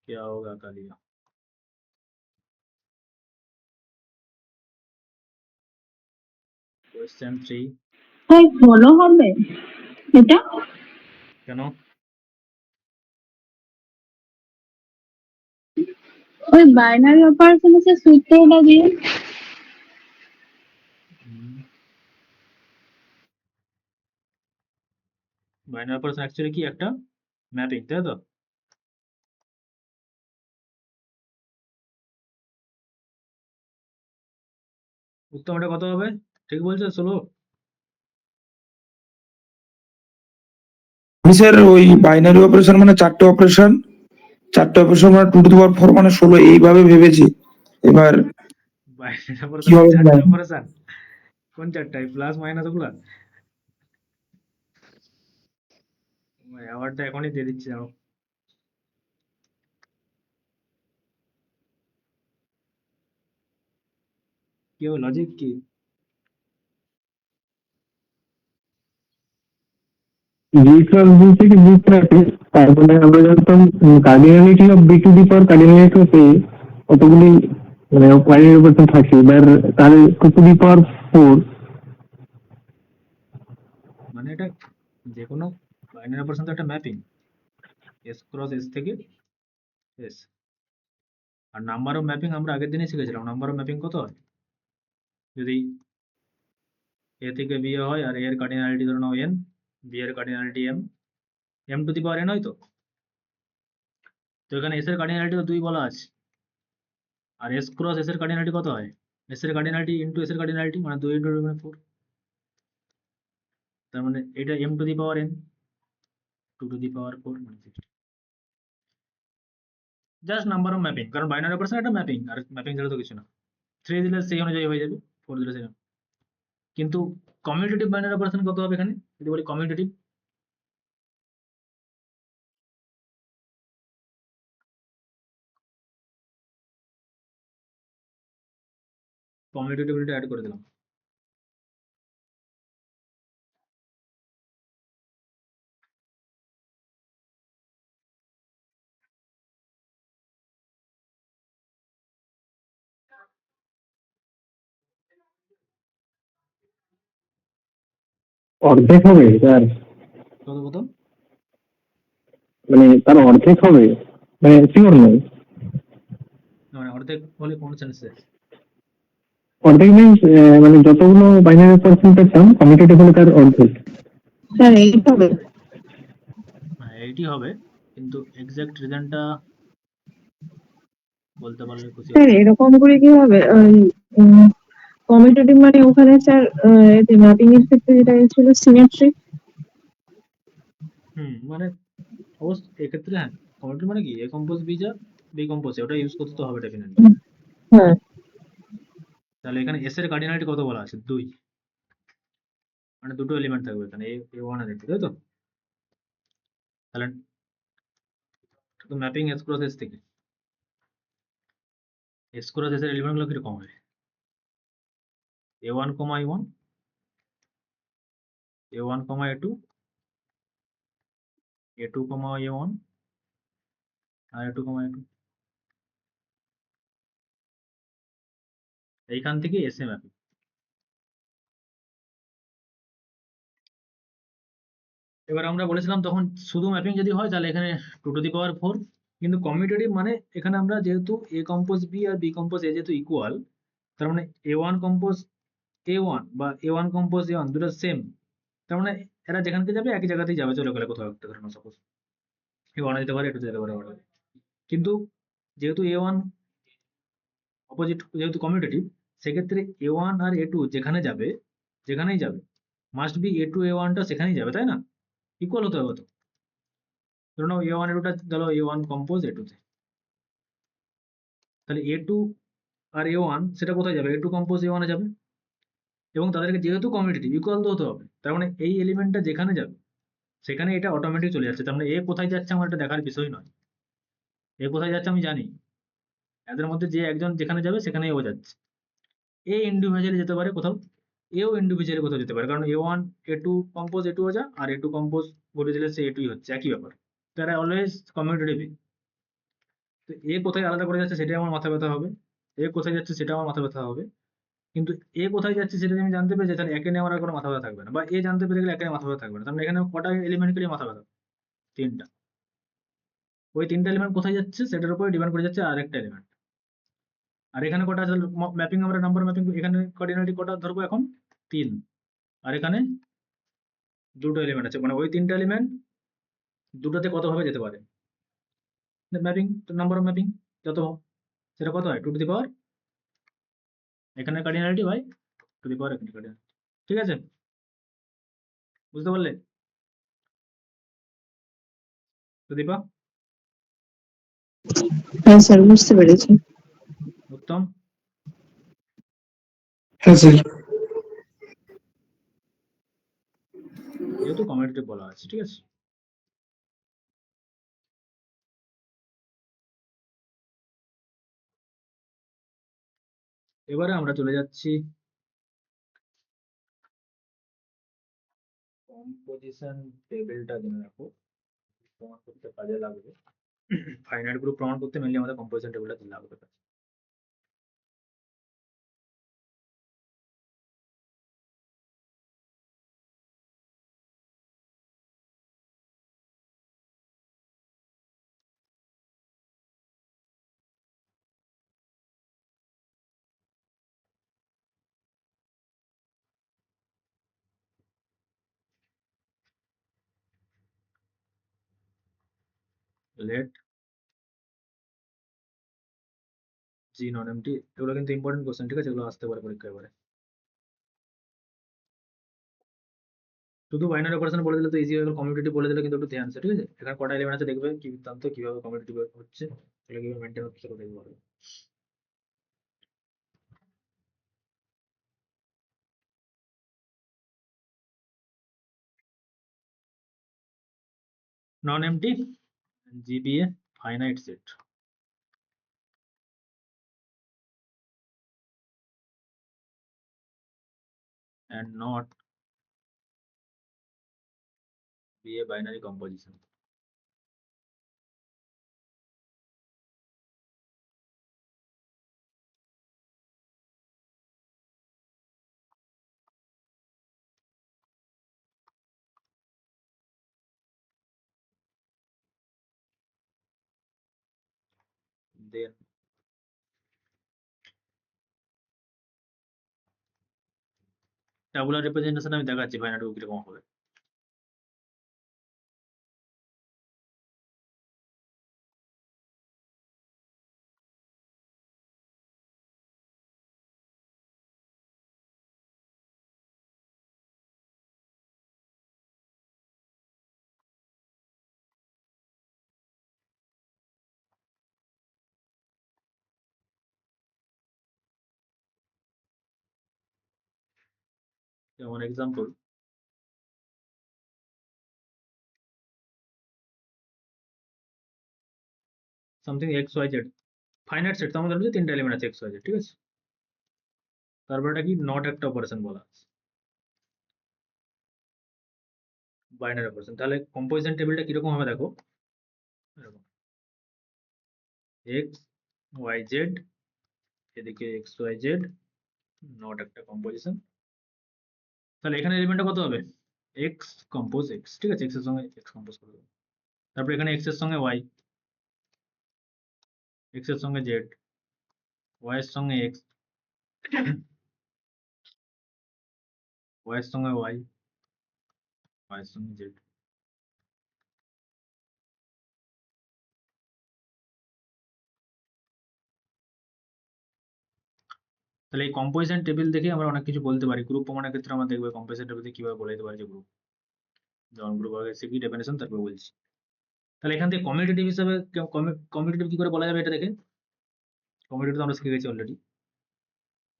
Speaker 1: क्या होगा कालिया? কোয়েশ্চেন 3
Speaker 2: তাই ফলো হবে এটা?
Speaker 1: কেন?
Speaker 2: ওই বাইনারি অপারেশনের যে সূত্রটা দিয়ে।
Speaker 1: বাইনারি অপারেশন অ্যাকচুয়ালি কি একটা ম্যাপিং, তাই তো? উত্তম এটা কত হবে? ঠিক বলছো ষোলো?
Speaker 3: স্যার ওই বাইনারি অপারেশন মানে চারটে অপারেশন মানে 2 to the power 4 মানে 16 এইভাবে ভেবেছি। এবার
Speaker 1: বাইনারি
Speaker 3: কি
Speaker 1: অপারেশন
Speaker 3: হবে
Speaker 1: চারটে
Speaker 3: জানি না।
Speaker 1: অপারেশন? কোন চারটায়, প্লাস মাইনাস ওগুলা? আবারটা এখনই দিয়ে দিচ্ছি দাঁড়াও। কি হবে, লজিক কি?
Speaker 4: বিপ্লব বলতে কি বিপ্লবে, তারপরে আমরা জানতাম cardinality of B to the power cardinality of A কতগুলি মানে বাইনারি অপারেশন থাকে। এবার তাহলে টু দি পাওয়ার 4।
Speaker 1: মানে এটা যে কোনো বাইনারি অপারেশন তো একটা ম্যাপিং, এস ক্রস এস থেকে এস। আর নাম্বার অফ ম্যাপিং আমরা আগের দিনে শিখেছিলাম, নাম্বার অফ ম্যাপিং কত হয়? যদি এ থেকে বি হয় আর এ এর কার্ডিনালিটি ধরে নাও এন, বি এর cardinality m, m to the power n হয় তো। তো এখানে এস এর কার্ডিনালিটি তো 2 বলা আছে, আর এস ক্রস এস এর কার্ডিনালিটি কত হয়, এস এর কার্ডিনালিটি ইন্টু এস এর কার্ডিনালিটি মানে 2 ইন্টু 4, তার মানে এটা m to the power n 2 to the power 4 মানে 60, জাস্ট নাম্বার অফ ম্যাপিং, কারণ বাইনারি অপারেশন একটা ম্যাপিং, আর ম্যাপিং ছাড়া তো কিছু না। 3 দিলে সেই অনুযায়ী হয়ে যাবে, 4 দিলে সেই, কিন্তু কমিউটেটিভ বাইনারি অপারেশন কত হবে এখানে যদি বলি কমিউটেটিভ, কমিউটেটিভিটি অ্যাড করে দিলাম।
Speaker 4: অর্ধেক হবে তার,
Speaker 1: কত কত,
Speaker 4: মানে তার অর্ধেক হবে, মানে শিওর নয়।
Speaker 1: মানে অর্ধেক হলে কোন সেন্সে,
Speaker 4: অর্ধেক মিনস মানে যতগুলো বাইনারি অপারেশন পেতাম কমিউটেটিভ হলে তার অর্ধেক।
Speaker 2: স্যার এইট হবে।
Speaker 1: হ্যাঁ এইটি হবে, কিন্তু এক্সাক্ট রিজনটা বলতে পারলে খুশি
Speaker 2: স্যার
Speaker 1: হতাম।
Speaker 2: এরকম করে কি হবে, কমিউটেটিভ মানে ওখানে স্যার ম্যাপিং এর ক্ষেত্রে যেটা ছিল সিমেট্রি।
Speaker 1: মানে অবশ্য এক্ষেত্রে হ্যাঁ, কমিউটেটিভ মানে কি এ কম্পোজ বি যা বি কম্পোজ ওটা ইউজ করতে তো হবে ডেফিনেটলি।
Speaker 2: হ্যাঁ
Speaker 1: তাহলে এখানে এস এর কার্ডিনালিটি কত বলা আছে, 2, মানে দুটো এলিমেন্ট থাকবে এখানে এ ওয়ান আর এ টু, তাই তো? তাহলে ম্যাপিং এস ক্রস এস থেকে এস ক্রস এস এর এলিমেন্ট গুলো কিরকম হবে, এ ওয়ান কমা এ ওয়ান, এ ওয়ান কমা এ টু কমা এ ওয়ান, আর এ টু কমা এ টু, এইখান থেকে এস এ ম্যাপিং। এবার আমরা বলেছিলাম তখন শুধু ম্যাপিং যদি হয় তাহলে এখানে 2 টু দি পাওয়ার 4, কিন্তু কমিউটেটিভ মানে এখানে আমরা যেহেতু এ কম্পোজ বি আর বি কম্পোজ এ যেহেতু ইকুয়াল, তার মানে এ ওয়ান কম্পোজ এ ওয়ান বা এ ওয়ান কম্পোজ এ ওয়ান দুটো সেম, তার মানে এরা যেখানকে যাবে একই জায়গাতেই যাবে, চলে গেলে কোথাও একটা ধরুন সাপোজ এ ওয়ান যেতে পারে এ টু যেতে পারে whatever। কিন্তু যেহেতু এ ওয়ান অপোজিট, যেহেতু কমিউটেটিভ, সেক্ষেত্রে এ ওয়ান আর এ টু যেখানে যাবে, যেখানেই যাবে মাস্ট বি এ টু এ ওয়ানটা সেখানেই যাবে, তাই না? ইকুয়াল হতে হবে তো। ধরে নাও এ ওয়ান এ টুটা গেল এ ওয়ান কম্পোজ এ টুতে, তাহলে এ টু আর এ ওয়ান সেটা কোথায় যাবে, এ টু কম্পোজ এ ওয়ানে যাবে, এবং তাদেরকে যেহেতু কমিউটেটিভ ইকুয়াল তো হতে হবে, তার মানে এই এলিমেন্টটা যেখানে যাবে সেখানে এটা অটোমেটিক চলে যাচ্ছে, তার মানে এ কোথায় যাচ্ছে আমার এটা দেখার বিষয় নয়, এ কোথায় যাচ্ছে আমি জানি, এদের মধ্যে যে একজন যেখানে যাবে সেখানেই ও যাচ্ছে। এ ইন্ডিভিজুয়ালি যেতে পারে কোথাও, এও ইন্ডিভিজুয়ালি কোথাও যেতে পারে, কারণ এ one A to compose A two যা, আর এ টু কম্পোজ ঘটে দিলে সে এ টুই হচ্ছে, একই ব্যাপার, তারা অলওয়েজ কমিউটেটিভ। তো এ কোথায় আলাদা করে যাচ্ছে সেটাই আমার মাথা ব্যথা হবে, এ কোথায় যাচ্ছে সেটা আমার মাথা ব্যথা হবে, কিন্তু এ কোথায় যাচ্ছে সেটা যদি আমি জানতে পেরেছি তাহলে একে নিয়ে আমার আর কোনো মাথা ব্যথা থাকবে না, বা এ জানতে পেরে গেলে একে নিয়ে মাথা ব্যথা থাকবে না, তার মানে এখানে কটা এলিমেন্টকে নিয়ে মাথা ব্যথা, 3টা। ওই 3টা এলিমেন্ট কোথায় যাচ্ছে সেটার উপরে ডিপেন্ড করে যাচ্ছে আরেকটা এলিমেন্ট। আর এখানে কটা আছে ম্যাপিং, আমরা নাম্বার ম্যাপিং এখানে কোঅর্ডিনেট কটা ধরবো এখন, 3, আর এখানে দুটো এলিমেন্ট আছে, মানে ওই 3টা এলিমেন্ট দুটোতে কত ভাবে যেতে পারে, ম্যাপিং, নাম্বার অফ ম্যাপিং যত সেটা কত হয়, 2 টু দি পাওয়ার, এখানে কার্ডিনালিটি বাই 2 টু দি পাওয়ার এখানে কার্ডিনালিটি। ঠিক আছে, বুঝতে পারলে সুদীপা?
Speaker 2: হ্যাঁ স্যার বুঝতে পেরেছি।
Speaker 1: উত্তম?
Speaker 3: হ্যাঁ স্যার।
Speaker 1: যেহেতু কমিউনিটি বলা আছে, ঠিক আছে। এবারে আমরা চলে যাচ্ছি কম্পোজিশন টেবিলটা জেনে রাখো, প্রমাণ করতে কাজে লাগবে, ফাইনাইট গ্রুপ প্রমাণ করতে মেনলি আমাদের কম্পোজিশন টেবিলটা লাগবে। লেট জি নন এমটি, এগুলো কিন্তু ইম্পর্টেন্ট কোশ্চেন, ঠিক আছে, এগুলো আসতে পারে পরীক্ষায় এবারে। শুধু বাইনারি অপারেশন বলে দিলে তো ইজি হয়ে গেল, কমিউটেটিভ বলে দিলে কিন্তু একটু ধ্যান আছে, ঠিক আছে। এখানে কটা এলিমেন্ট আছে দেখবে, কি বৃত্তান্ত, কিভাবে কমিউটেটিভ হচ্ছে, এগুলো কিভাবে মেনটেন হচ্ছে সেটা দেখতে পারবে। নন MT GBA finite set and not be a binary composition. Then tabular representation আমি দেখাচ্ছি binary কিরকম হবে। যেমন example, something XYZ finite set, তো আমাদের হচ্ছে তিনটা এলিমেন্ট আছে XYZ, ঠিক আছে। তারপর এটা কি নট একটা অপারেশন বলা আছে, বাইনারি অপারেশন। তাহলে কম্পোজিশন টেবিলটা কিরকম হবে দেখো, এরকম XYZ, এদিকে XYZ, নট একটা কম্পোজিশন। তাহলে এখানে এলিমেন্টটা কত হবে, X কম্পোজ X, ঠিক আছে, X এর সঙ্গে X কম্পোজ করে দেবো। তারপর এখানে X এর সঙ্গে Y, X এর সঙ্গে Z, Y এর সঙ্গে X, Y এর সঙ্গে Y, Y এর সঙ্গে Z। তাহলে এই কম্পোজিশন টেবিল দেখে আমরা অনেক কিছু বলতে পারি। গ্রুপ প্রমাণের ক্ষেত্রে আমরা দেখবো কম্পোজিশন টেবিল থেকে কিভাবে বলে দিতে পারি যে গ্রুপ, যেমন গ্রুপ আগে কি ডেফিনেশন তারপর বলছি। তাহলে এখান থেকে কমিউটেটিভ হিসাবে, কমিউটেটিভ কি করে বলা যাবে এটা দেখে, কমিউটেটিভ তো আমরা শিখে গেছি অলরেডি।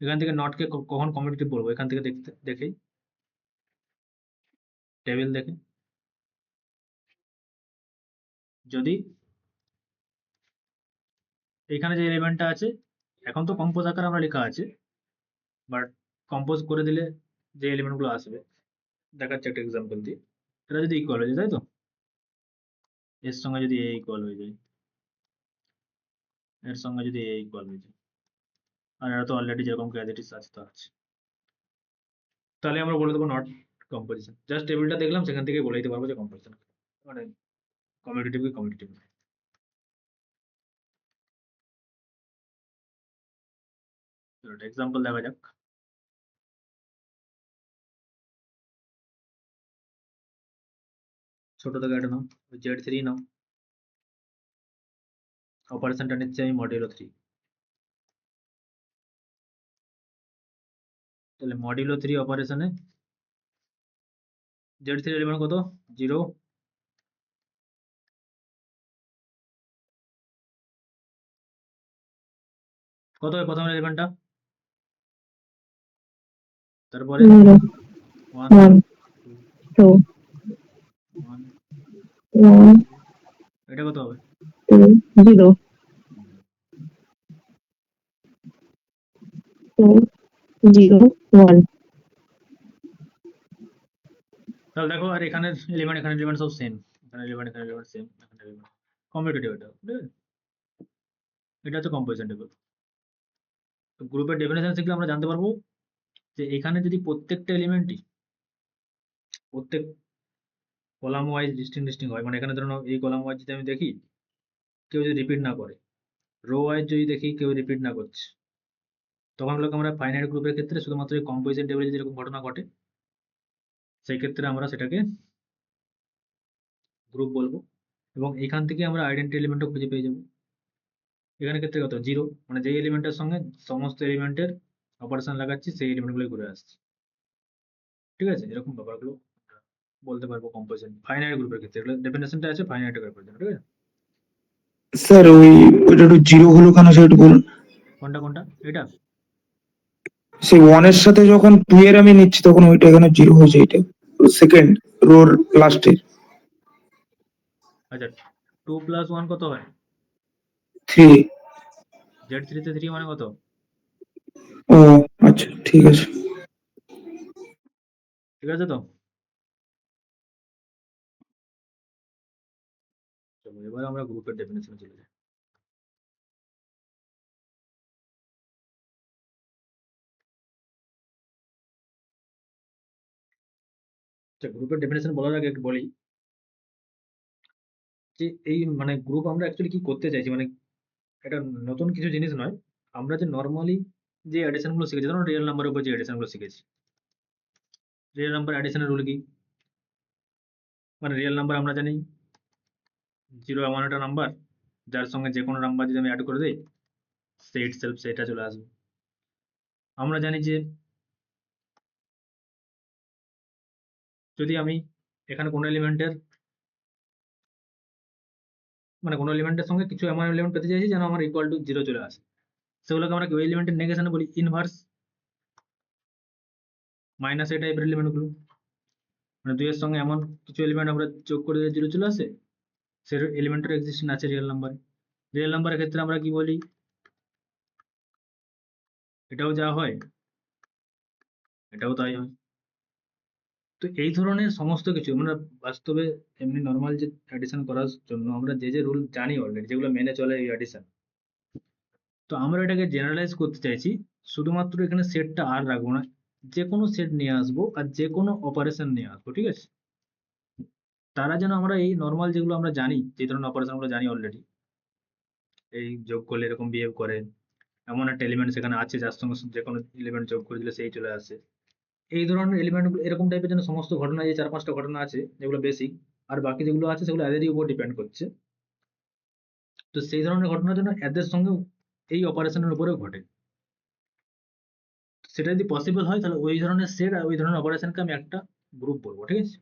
Speaker 1: এখান থেকে নটকে কখন কমিউটেটিভ বলবো, এখান থেকে দেখতে দেখেই টেবিল দেখে, যদি এখানে যে এলিমেন্টটা আছে, এখন তো কম্পোজ আকারে আমরা লেখা আছে, বাট কম্পোজ করে দিলে যে এলিমেন্ট গুলো আসবে, দেখাচ্ছে একটা এক্সাম্পল দিয়ে, এটা যদি ইকুয়াল হয়ে যায়, তাই তো, এর সঙ্গে যদি এ ইকুয়াল হয়ে যায়, এর সঙ্গে যদি এ ইকুয়াল হয়ে যায়, আর এটা তো অলরেডি যেরকম ক্যাজিটিস আছে তো আছে, তাহলে আমরা বলে দেবো নট কম্পোজিশন। জাস্ট টেবিলটা দেখলাম, সেখান থেকে বলে দিতে পারবো যে কম্পোজিশন, মানে কমিউটেটিভ কি কমিউটেটিভ। একটা এক্সাম্পল দেখা যাক। ছোট থেকে একটা নাও, Z3 নাও, অপারেশনটা নিচ্ছে আমি মডিউলো 3। তাহলে মডিউলো 3 অপারেশনে Z3 এলিমেন্ট কত, 0, কত হয় প্রথম এলিমেন্টটা, তারপরে
Speaker 2: 0,
Speaker 1: 1,
Speaker 2: 1,
Speaker 1: 2,
Speaker 2: 2,
Speaker 1: 1,
Speaker 2: 1,
Speaker 1: এটা কত হবে,
Speaker 2: 2, 0, 2, 0, 1.
Speaker 1: তাহলে দেখো, আর এখানের এলিমেন্ট সব সেম, এখানে এলিমেন্ট সেম, এখানে এলিমেন্ট কমিউটেটিভ, এটা ঠিক আছে। এটা হচ্ছে কম্পোজিশন টেবিল। তো গ্রুপের ডেফিনেশন শিখলে আমরা জানতে পারবো যে এখানে যদি প্রত্যেকটা এলিমেন্টই প্রত্যেক কলাম ওয়াইজ ডিস্টিং হয়, মানে এখানে ধরুন এই কলাম ওয়াইজ যদি আমি দেখি, কেউ যদি রিপিট না করে, রো ওয়াইজ যদি দেখি কেউ রিপিট না করছে, তখন হলো আমরা ফাইনাইট গ্রুপের ক্ষেত্রে শুধুমাত্র এই কম্পোজিশন টেবিলে যদি এরকম ঘটনা ঘটে, সেই ক্ষেত্রে আমরা সেটাকে গ্রুপ বলবো, এবং এখান থেকে আমরা আইডেন্টি এলিমেন্টও খুঁজে পেয়ে যাবো। এখানে ক্ষেত্রে কত 0, মানে যেই এলিমেন্টের সঙ্গে সমস্ত এলিমেন্টের অপারেশন লাগাচ্ছি সেই এলিমেন্টগুলোই ঘুরে আসছে। ঠিক আছে, এরকম ব্যাপারগুলো আমরা বলতে পারবো কম্পোজিশন ফাইনাইট গ্রুপের ক্ষেত্রে। এগুলো ডেফিনেশনটা আছে ফাইনাইট গ্রুপের জন্য। ঠিক আছে,
Speaker 3: স্যার ওইটা একটু জিরো হলো কেন সেটা একটু বলুন।
Speaker 1: কোনটা এটা?
Speaker 3: সেই ওয়ানের সাথে যখন 2 এর আমি নিচ্ছি তখন ওইটা এখানে জিরো হয়েছে, এটা সেকেন্ড রোর লাস্টে
Speaker 1: আচ্ছা, 2 + 1 কত হয়?
Speaker 3: 3।
Speaker 1: Z3 তে 3 মানে কত?
Speaker 3: ও আচ্ছা, ঠিক আছে।
Speaker 1: ঠিক আছে তো, চলো এবার আমরা গ্রুপের ডেফিনেশনে চলে যাই। আচ্ছা, গ্রুপের ডেফিনেশন বলার আগে একটু বলি যে এই মানে গ্রুপ আমরা অ্যাকচুয়ালি কি করতে চাইছি, মানে এটা নতুন কিছু জিনিস নয়। আমরা যে নর্মালি যে অ্যাডিশন গুলো শিখেছি, ধরুন রিয়েল নাম্বারের উপর যে অ্যাডিশন গুলো শিখেছি, রিয়েল নাম্বার অ্যাডিশনের রুল কি? মানে রিয়েল নাম্বার আমরা জানি 0 এমন একটা নাম্বার যার সঙ্গে যে কোনো নাম্বার যদি আমি অ্যাড করে দিই সে ইটসেলফ সেটা চলে আসবে। আমরা জানি যে যদি আমি এখানে কোনো এলিমেন্টের মানে কোনো এলিমেন্টের সঙ্গে কিছু এমন এলিমেন্ট পেতে চাইছি যেন আমার ইকুয়াল টু 0 চলে আসে, সেগুলোকে আমরা ওই এলিমেন্টের নেগেশনে বলি ইনভার্স, মাইনাস এই টাইপের এলিমেন্টগুলো। মানে 2 এর সঙ্গে এমন কিছু এলিমেন্ট আমরা যোগ করে দিলে 0 চলে আসে, সে এলিমেন্টের এক্সিস্টেন্স আছে রিয়েল নাম্বারে। রিয়েল নাম্বারের ক্ষেত্রে আমরা কি বলি, এটাও যা হয় এটাও তাই হয়। তো এই ধরনের সমস্ত কিছু আমরা বাস্তবে এমনি নর্মাল যে অ্যাডিশন করার জন্য আমরা যে রুল জানি অলরেডি, যেগুলো মেনে চলে এই অ্যাডিশন, তো আমরা এটাকে জেনারেলাইজ করতে চাইছি। শুধুমাত্র এখানে সেটটা আর রাখবো না, যে কোনো সেট নিয়ে আসবো আর যে কোনো অপারেশন নিয়ে আসবো। ঠিক আছে, তারা যেন আমরা এই নর্মাল যেগুলো আমরা জানি, যে ধরনের অপারেশন গুলো জানি অলরেডি, এই যোগ করলে এরকম বিহেভ করে, এমন একটা এলিমেন্ট সেখানে আছে যার সঙ্গে যে কোনো এলিমেন্ট যোগ করে দিলে সেই চলে আসে, এই ধরনের এলিমেন্ট গুলো এরকম টাইপের যেন সমস্ত ঘটনা, যে 4-5টা ঘটনা আছে যেগুলো বেসিক, আর বাকি যেগুলো আছে সেগুলো এদেরই উপর ডিপেন্ড করছে। তো সেই ধরনের ঘটনার জন্য এদের সঙ্গে এই অপারেশনের উপরেও ঘটে। সেটা যদি পসিবল হয় তাহলে ওই ধরনের সেট আর ওই ধরনের অপারেশনকে আমি একটা গ্রুপ বলবো। ঠিক আছে,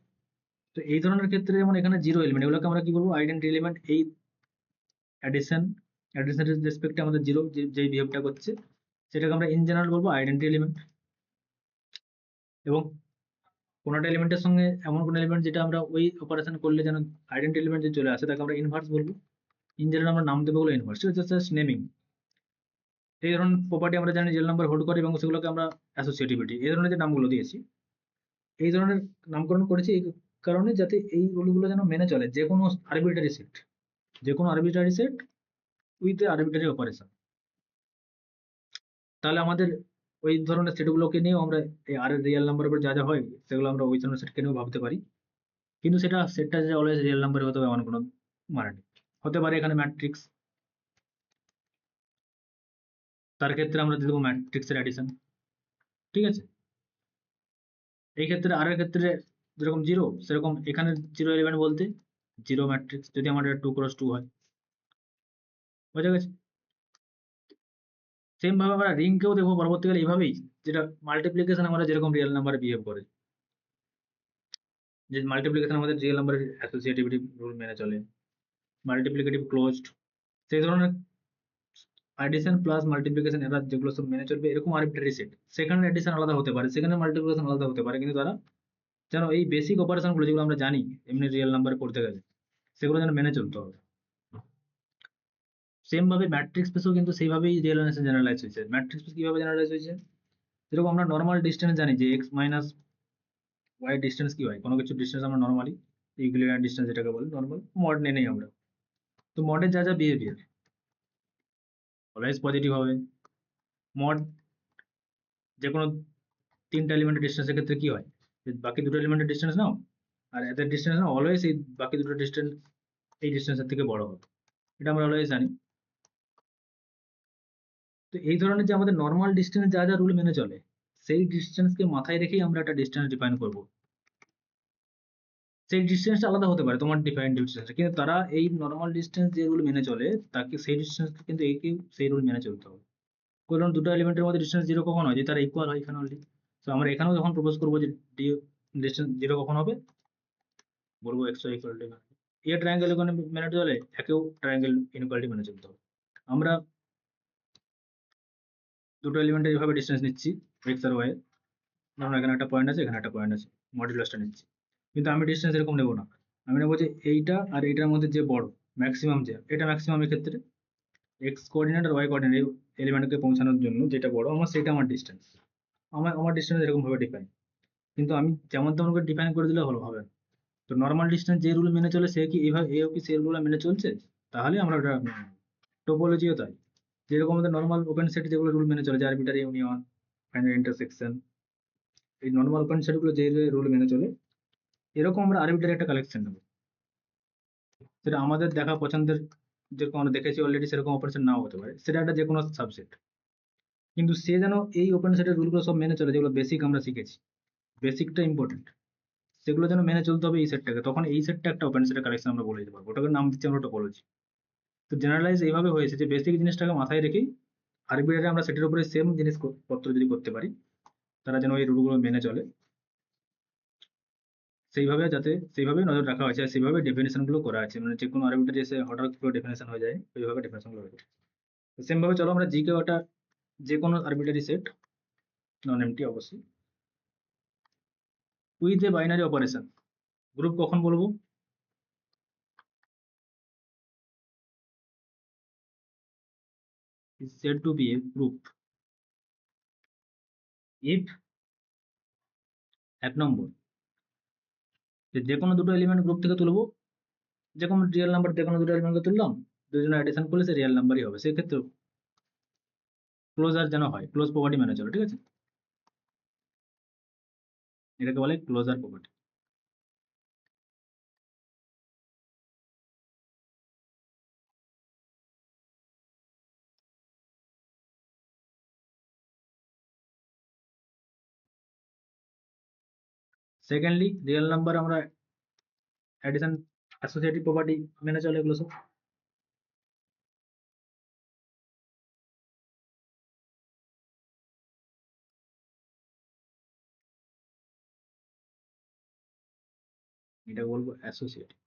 Speaker 1: তো এই ধরনের ক্ষেত্রে যেমন এখানে 0 এলিমেন্ট, এগুলোকে আমরা কি বলবো, আইডেন্টি এলিমেন্ট। এই অ্যাডিশনের রেসপেক্টে আমাদের 0 যেই বিহেভটা করছে সেটাকে আমরা ইন জেনারেল বলবো আইডেন্টি এলিমেন্ট। এবং কোনোটা এলিমেন্টের সঙ্গে এমন কোন এলিমেন্ট যেটা আমরা ওই অপারেশন করলে যেন আইডেন্টি এলিমেন্ট যে চলে আসে তাকে আমরা ইনভার্স বলবো। ইন জেনারেল আমরা নাম দেবো ইনভার্স, জাস্ট নেমিং। এই ধরনের প্রপার্টি আমরা জানি রিয়েল নাম্বার হোল্ড করে এবং সেগুলোকে আমরা অ্যাসোসিয়েটিভিটি এই ধরনের যে নামগুলো দিয়েছি, এই ধরনের নামকরণ করেছি এই কারণে যাতে এই রুলগুলো যেন মেনে চলে যে কোনো আরবিট্রারি সেট, যে কোনো arbitrary set with arbitrary operation. তাহলে আমাদের ওই ধরনের সেটগুলোকে নিয়েও আমরা এই আর রিয়েল নাম্বারের উপর যা যা হয় সেগুলো আমরা ওই ধরনের সেটকে নিয়েও ভাবতে পারি। কিন্তু সেটটা যে অলওয়েজ রিয়েল নাম্বার হতে হবে এমন কোনো মানে নেই। হতে পারে এখানে ম্যাট্রিক্স, তার ক্ষেত্রে আমরা দিয়ে দেবো ম্যাট্রিক্সের অ্যাডিশন। ঠিক আছে, এই ক্ষেত্রে আর এর ক্ষেত্রে যেরকম 0 সেরকম এখানে 0 এলিমেন্ট বলতে 0 ম্যাট্রিক্স যদি আমাদের 2x2 হয়। বোঝা গেছে? সেম ভাবে আমরা রিংকেও দেখবো পরবর্তীকালে এইভাবেই, যেটা মাল্টিপ্লিকেশন আমরা যেরকম রিয়েল নাম্বারে বিহেভ করে, যে মাল্টিপ্লিকেশন আমাদের রিয়েল নাম্বারের অ্যাসোসিয়েটিভিটি রুল মেনে চলে, মাল্টিপ্লিকেটিভ ক্লোজড, সেই ধরনের অ্যাডিশন প্লাস মাল্টিপ্লিকেশন এরা যেগুলো সব মেনে চলবে এরকম আরবিট্রারি সেট, সেখানে অ্যাডিশন আলাদা হতে পারে, সেখানে মাল্টিপ্লিকেশন আলাদা হতে পারে, কিন্তু তারা যেন এই বেসিক অপারেশন গুলো যেগুলো আমরা জানি এমনি রিয়েল নাম্বারে করতে গেলে সেগুলো যেন মেনে চলতে হবে। সেম ভাবে ম্যাট্রিক্স স্পেসও কিন্তু সেইভাবেই রিয়েল জেনারেলাইজ হয়েছে। ম্যাট্রিক্স স্পেস কিভাবে জেনারেলাইজ হয়েছে, যেরকম আমরা নর্মাল ডিস্টেন্স জানি যে এক্স মাইনাস ওয়াই ডিস্টেন্স কি হয়, কোনো কিছু ডিস্টেন্স আমরা নর্মালি ইকুইলিনিয়ার ডিস্টেন্স যেটাকে বলি নর্মাল মড নিয়ে নেই আমরা। তো মডের যা যা বিহেভিয়ার অলওয়েজ পজিটিভ হবে। মড যে কোনো 3টা এলিমেন্টের ডিস্টেন্সের ক্ষেত্রে কি হয়, যে বাকি দুটো এলিমেন্টের ডিস্টেন্স নাও আর এদের ডিস্টেন্স নাও, অলওয়েজ এই বাকি দুটো ডিস্টেন্স এই ডিস্টেন্সের থেকে বড় হবে, এটা আমরা অলওয়েজ জানি। তো এই ধরনের যে আমাদের নর্মাল ডিস্টেন্স যা যা রুল মেনে চলে সেই ডিস্টেন্সকে মাথায় রেখেই আমরা একটা ডিস্টেন্স ডিফাইন করব। সেই ডিস্টেন্সটা আলাদা হতে পারে তোমার ডিফাইন্ড ডিস্টেন্স, কিন্তু তারা এই নর্মাল ডিস্টেন্স যে রুল মেনে চলে তাকে সেই ডিস্টেন্স কিন্তু একেও সেই রুল মেনে চলতে হবে। কারণ দুটো এলিমেন্টের মধ্যে ডিস্টেন্স জিরো কখন হয়, যে তারা ইকুয়াল হয় এখানে অলরেডি। তো আমরা এখানেও যখন প্রপোজ করবো যে ডিস্টেন্স জিরো কখন হবে, বলবো x y equal to, a triangle এখানে মেনে চলে, একেও ট্রায়াঙ্গেল ইনইকুয়ালিটি মেনে চলতে হবে। আমরা দুটো এলিমেন্টের এইভাবে ডিস্টেন্স নিচ্ছি এক্স আর ওয়াই, ধরুন এখানে একটা পয়েন্ট আছে, এখানে একটা পয়েন্ট আছে, মডুলাসটা নিচ্ছি। কিন্তু আমি ডিস্টেন্স এরকম নেবো না, আমি নেবো যে এইটা আর এইটার মধ্যে যে বড় ম্যাক্সিমাম, যে এটা ম্যাক্সিমাম ক্ষেত্রে এক্স কোঅর্ডিনেট আর ওয়াই কোঅর্ডিনেট এলিমেন্টকে পৌঁছানোর জন্য যেটা বড় আমার, সেটা আমার ডিস্টেন্স। আমার ডিস্টেন্স এরকম ভাবে ডিফাইন, কিন্তু আমি যেমন তেমন করে ডিফাইন করে দিলে হলো হবে না। তো নর্মাল ডিস্টেন্স যে রুল মেনে চলে সে কি এইভাবে এও কি সেই রুল মেনে চলছে, তাহলে আমরা ওটা টোপোলজিও তাই। যেরকম আমাদের নর্মাল ওপেন সেট যেগুলো রুল মেনে চলে, যে আরবিটারি ইউনিয়ন, ফাইনাল ইন্টারসেকশন, এই নর্মাল ওপেন সেট গুলো যে রুল মেনে চলে, এরকম আমরা আরবিটারি একটা কালেকশন নেবো। সেটা আমাদের দেখা পছন্দের, যেরকম আমরা দেখেছি অলরেডি সেরকম ওপেন সেট নাও হতে পারে, সেটা একটা যে কোনো সাবসেট, কিন্তু সে যেন এই ওপেন সেটের রুলগুলো সব মেনে চলে, যেগুলো বেসিক আমরা শিখেছি, বেসিকটা ইম্পর্টেন্ট, সেগুলো যেন মেনে চলতে হবে এই সেটটাকে, তখন এই সেটটা একটা ওপেন সেটের কালেকশন আমরা বলে দিতে পারবো, ওটাকে নাম দিচ্ছি আমরা টোপোলজি। তো জেনারেলাইজ এইভাবে হয়েছে যে বেসিক জিনিসটাকে মাথায় রেখেই আরবিটারি আমরা সেটের উপরে সেম জিনিসপত্র যদি করতে পারি, তারা যেন এই রুলগুলো মেনে চলে, সেইভাবে যাতে সেইভাবে নজর রাখা হয়েছে, আর সেইভাবে ডেফিনেশন গুলো করা আছে, মানে যে কোনো আরবিটারি এসে হঠাৎ করে ডেফিনেশন হয়ে যায়, ওইভাবে ডেফিনেশন গুলো হয়েছে। সেম ভাবে চলো আমরা জিকে ওটা যে কোনো আরবিটারি সেট, নন এমটি অবশ্যই, with a binary operation, group কখন বলবো, is said to be a group if, এক নম্বর, যে কোনো দুটো এলিমেন্ট গ্রুপ থেকে তুলবো, যে কোনো রিয়েল নাম্বার যে কোনো দুটো এলিমেন্টকে তুললাম, দুজনে অ্যাডিশন করলে সে রিয়েল নাম্বারই হবে, সেক্ষেত্রে ক্লোজার যেন হয়, ক্লোজ প্রপার্টি মেনে চলো, ঠিক আছে, এটাকে বলে closure property. Secondly real number আমরা অ্যাডিশন অ্যাসোসিয়েটিভ প্রপার্টি মেনে চলে, এগুলো সব। এটা বলবো অ্যাসোসিয়েটিভ।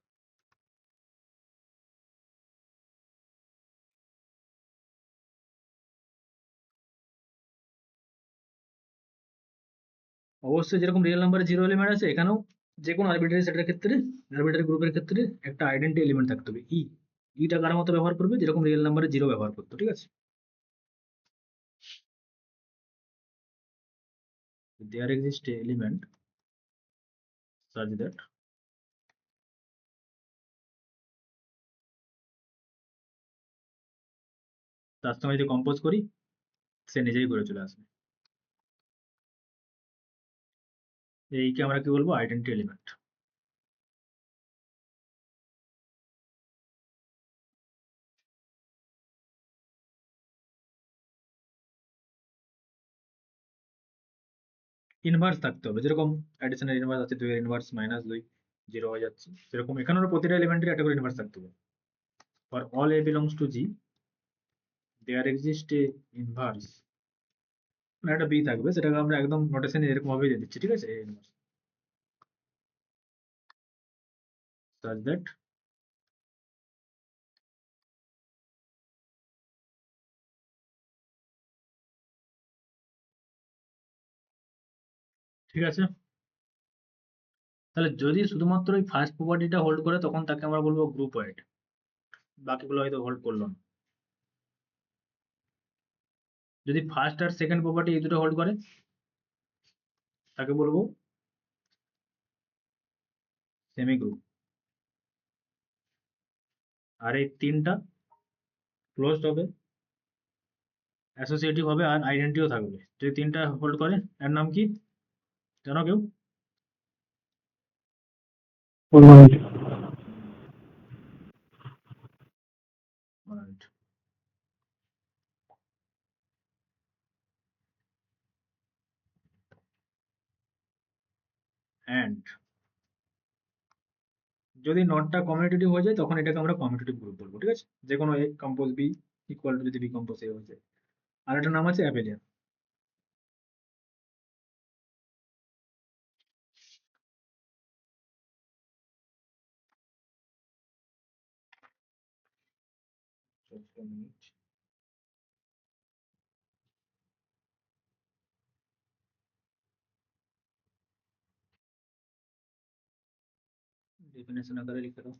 Speaker 1: অবশ্যই যেরকম রিয়েল নাম্বারে জিরো এলিমেন্ট আছে, এখানেও যে কোনো আরবিটারি সেটের ক্ষেত্রে, আরবিটারি গ্রুপের ক্ষেত্রে একটা আইডেন্টি এলিমেন্ট থাকতে হবে, ইটা কার মতো ব্যবহার করবে, যেরকম রিয়েল নাম্বারে জিরো ব্যবহার করতো, ঠিক আছে। There exists a element such that তার সঙ্গে যদি কম্পোজ করি সে নিজেই করে চলে আসবে, এইকে আমরা কি বলবো, আইডেন্টি এলিমেন্ট। ইনভার্স থাকতে হবে, যেরকম অ্যাডিশনের ইনভার্স আছে 2 এর ইনভার্স -2 0 হয়ে যাচ্ছে, সেরকম এখানেও প্রতিটা এলিমেন্টের একটা করে ইনভার্স থাকতে হবে। For all a belongs to G there exists a inverse, মানে একটা বি থাকবে, সেটাকে আমরা একদম নোটেশনে এরকম ভাবে দিয়ে দিচ্ছি, ঠিক আছে, ইনভার্স such that ঠিক আছে। তাহলে যদি শুধুমাত্র এই ফার্স্ট প্রপার্টিটা হোল্ড করে তখন তাকে আমরা বলবো গ্রুপ ওয়েট, বাকিগুলো হয়তো হোল্ড করলো না। যদি ফার্স্ট আর সেকেন্ড প্রপার্টি এই দুটো হোল্ড করে তাকে বলবো সেমি গ্রুপ, আর এই তিনটা ক্লোজড হবে, অ্যাসোসিয়েটিভ হবে, আর আইডেন্টিটিও থাকবে। যদি তিনটা হোল্ড করে এর নাম কি জানো কেউ? Alright. And যদি নটটা কমিউটেটিভ হয়ে যায় তখন এটাকে আমরা কমিউটেটিভ গ্রুপ বলবো, ঠিক আছে? যে কোনো এ কম্পোজ বি ইকুয়াল টু যদি বি কম্পোজ এ হয়ে যায়। আর একটা নাম আছে অ্যাবেলিয়ান। ডেফিনেশন আকারে লিখে দাও।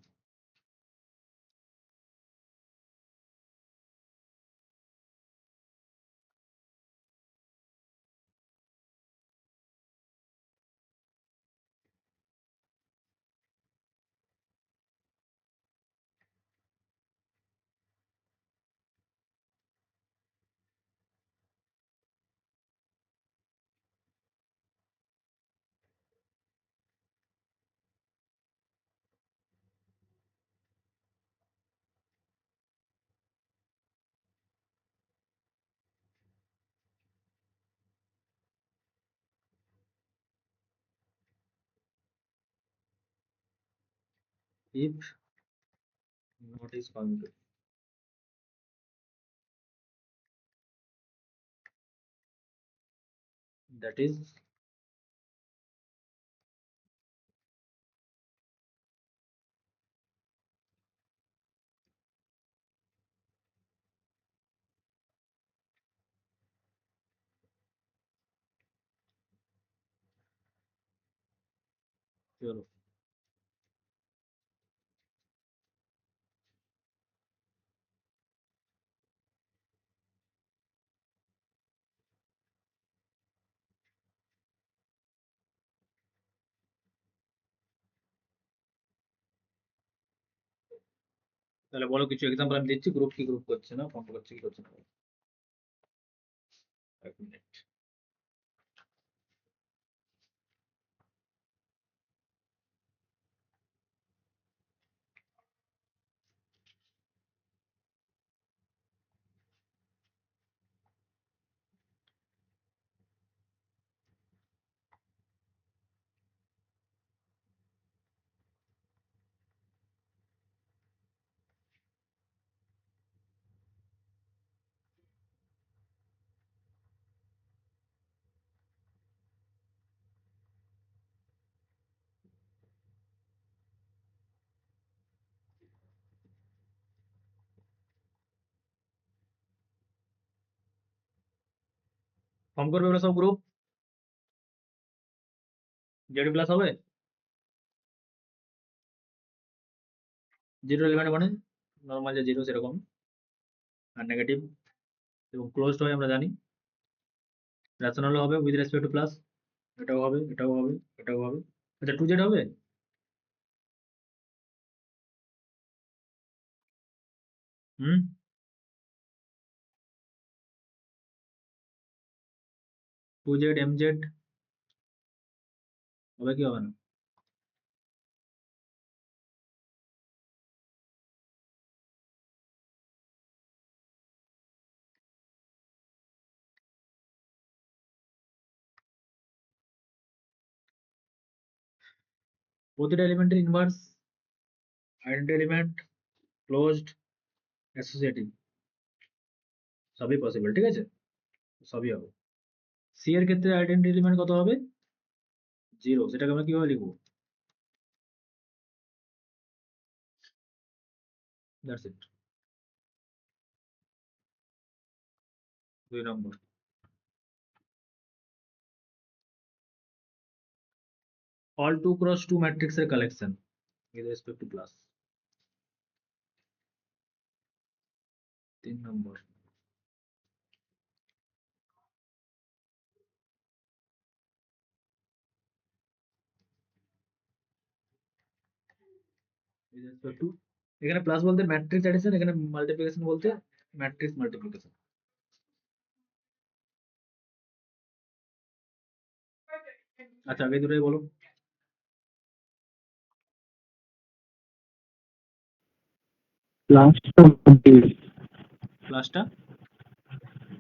Speaker 1: If not is commutative, that is চলো তাহলে বলো কিছু এক্সাম্পল আমি দিচ্ছি, গ্রুপ কি গ্রুপ করছে না, কম্প করছে কি করছে না। এক মিনিট। ফর্ম করবে ওরা সব গ্রুপ, জেড প্লাস হবে। জিরো এলিমেন্ট মানে নর্মাল যে জিরো সেরকম, আর নেগেটিভ এবং ক্লোজড হয় আমরা জানি। রেশনাল হবে উইথ রেসপেক্ট টু প্লাস, এটাও হবে এটাও হবে এটাও হবে। আচ্ছা টু জেড হবে, হুম টু জেড এম জেড হবে কি হবে না? প্রতিটা এলিমেন্টের inverse, identity element, closed, associative সবই পসিবল, ঠিক আছে? সবই হবে। সি এর ক্ষেত্রে আইডেন্টি এলিমেন্ট কত হবে? জিরো। সেটাকে আমরা কিভাবে লিখবো? That's it. 2 number, all 2 cross 2 matrix এর collection with respect to class। 3 number, with respect to, এখানে প্লাস বলতে ম্যাট্রিক্স অ্যাডিশন, এখানে মাল্টিপ্লিকেশন বলতে ম্যাট্রিক্স মাল্টিপ্লিকেশন। আচ্ছা আগে দুটোই বলো।
Speaker 4: লাস্টটা
Speaker 1: ক্লাসটা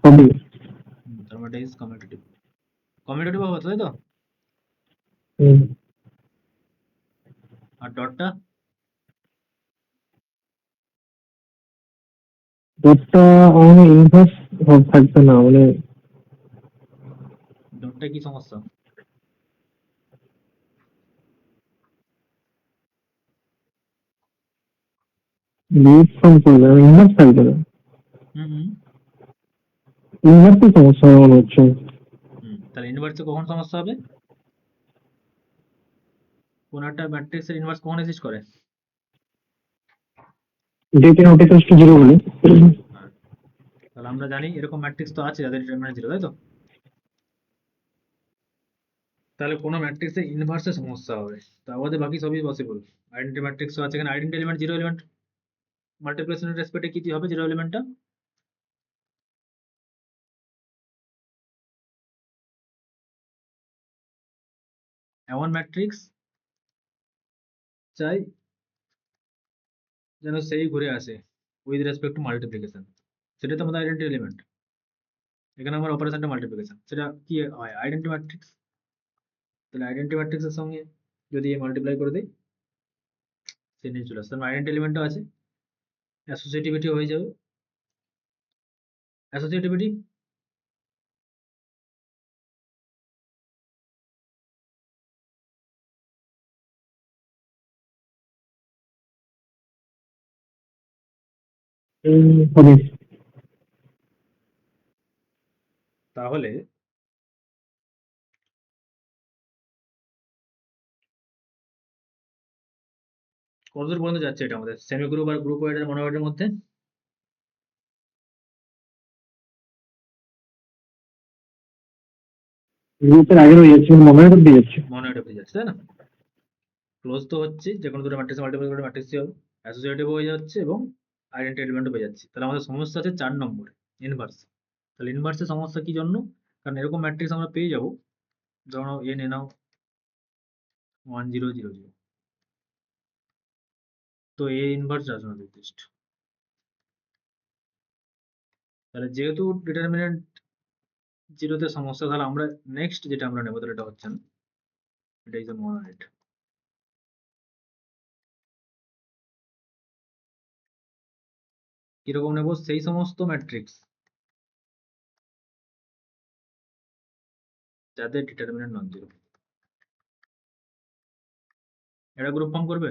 Speaker 4: হবে
Speaker 1: তার মানে ইজ কমিউটেটিভ, কমিউটেটিভ হবে তাই তো?
Speaker 4: হুম,
Speaker 1: আর ডটটা
Speaker 4: ডটটা আমাদের ইনভার্স থাকবে না, মানে
Speaker 1: ডটটা কি সমস্যা?
Speaker 4: লিভ ফর্ম করবে, ইনভার্স থাকবে না।
Speaker 1: হুম
Speaker 4: ইনভার্সে সমস্যা হবে মনে হচ্ছে।
Speaker 1: তাহলে ইনভার্সে কখন সমস্যা হবে? কোন একটা ম্যাট্রিক্সের ইনভার্স কখন এক্সিস্ট করে?
Speaker 4: ডেকে নট ইকুয়ালস টু 0 বলে।
Speaker 1: হ্যাঁ, তাহলে আমরা জানি এরকম ম্যাট্রিক্স তো আছে যাদের ডিটারমিনেন্ট 0, তাই তো? তাহলে কোনো ম্যাট্রিক্সের ইনভার্সে সমস্যা হবে, তা বাদে বাকি সবই পসিবল। আইডেন্টি ম্যাট্রিক্সও আছে, এখানে আইডেন্টি এলিমেন্ট 0 এলিমেন্ট মাল্টিপ্লিকেশনের রেসপেক্টে কি হবে 0 এলিমেন্টটা? এমন ম্যাট্রিক্স চাই যেন সেই ঘুরে আসে উইথ রেসপেক্ট টু মাল্টিপ্লিকেশন, সেটা তো আমাদের আইডেন্টি এলিমেন্ট। এখানে আমার অপারেশনটা মাল্টিপ্লিকেশন, সেটা কি হয়? Identity matrix. তাহলে আইডেন্টি ম্যাট্রিক্সের সঙ্গে যদি মাল্টিপ্লাই করে দিই, সে নিয়ে চলে আসছে, আইডেন্টি এলিমেন্টও আছে, অ্যাসোসিয়েটিভিটি হয়ে যাবে। অ্যাসোসিয়েটিভিটি
Speaker 4: হবে।
Speaker 1: তাহলে কতদূর পর্যন্ত যাচ্ছে এটা আমাদের সেমি গ্রুপ আর গ্রুপ ওয়াইড মনোওয়াইডের মধ্যে?
Speaker 4: গ্রুপের আগে হয়ে যাচ্ছে, মনে হয় দিয়ে যাচ্ছে।
Speaker 1: মনোওয়াইড অব্দি যাচ্ছে, তাই না? ক্লোজ তো হচ্ছে, যে কোনো দুটো ম্যাট্রিক্স মাল্টিপ্লাই করে ম্যাট্রিক্সই হবে, অ্যাসোসিয়েটিভ হয়ে যাচ্ছে এবং আইডেন্টি এলিমেন্টও পেয়ে যাচ্ছে। তাহলে আমাদের সমস্যা আছে 4 নম্বরে, ইনভার্স। তাহলে ইনভার্সের সমস্যা কি জন্য? কারণ এরকম ম্যাট্রিক্স আমরা পেয়ে যাবো, ধরো এ নিয়ে নাও 1 0 0 0, তো এ ইনভার্স রাজনা নির্দিষ্ট। তাহলে যেহেতু ডিটারমিনেন্ট 0 তে সমস্যা, তাহলে আমরা নেক্সট যেটা আমরা নেবো তাহলে এটা হচ্ছে না, এটা ইজ এ মনোয়েড। কিরকম নেবো? সেই সমস্ত ম্যাট্রিক্স যাদের ডিটারমিনেন্ট নন জিরো। এটা গ্রুপ ফর্ম করবে।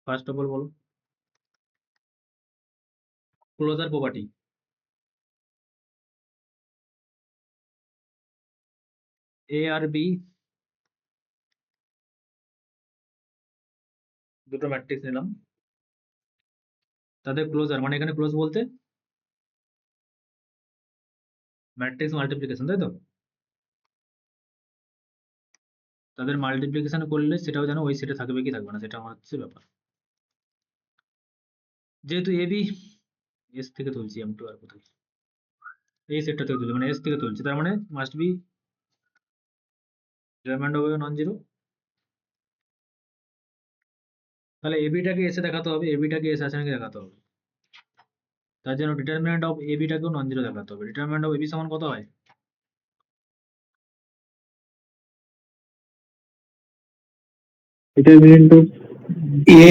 Speaker 1: ফার্স্ট অফ অল বলো ক্লোজার প্রপার্টি। এ আর বি দুটো ম্যাট্রিক্স নিলাম, তাদের ক্লোজার মানে এখানে ক্লোজ বলতে ম্যাট্রিক্স মাল্টিপ্লিকেশন, তাই তো? তাদের মাল্টিপ্লিকেশন করলে সেটাও যেন ওই সেটে থাকবে কি থাকবে না, সেটা আমার হচ্ছে ব্যাপার। যেহেতু এ বি এস থেকে তুলছি, এম টু আর কোথায় এই সেটটা থেকে তুলছি, মানে এস থেকে তুলছি, তার মানে মাস্ট বি ডিটারমিনেন্ট হবে নন জিরো। তাহলে এবিটাকে এসে দেখাতে হবে, এবিটাকে এস আছে নাকি দেখাতে হবে। তার জন্য ডিটারমিনেন্ট অফ এবিটাকেও নন জিরো দেখাতে হবে। ডিটারমিনেন্ট অফ এবি সমান কত হয়?
Speaker 4: Determinant of
Speaker 3: a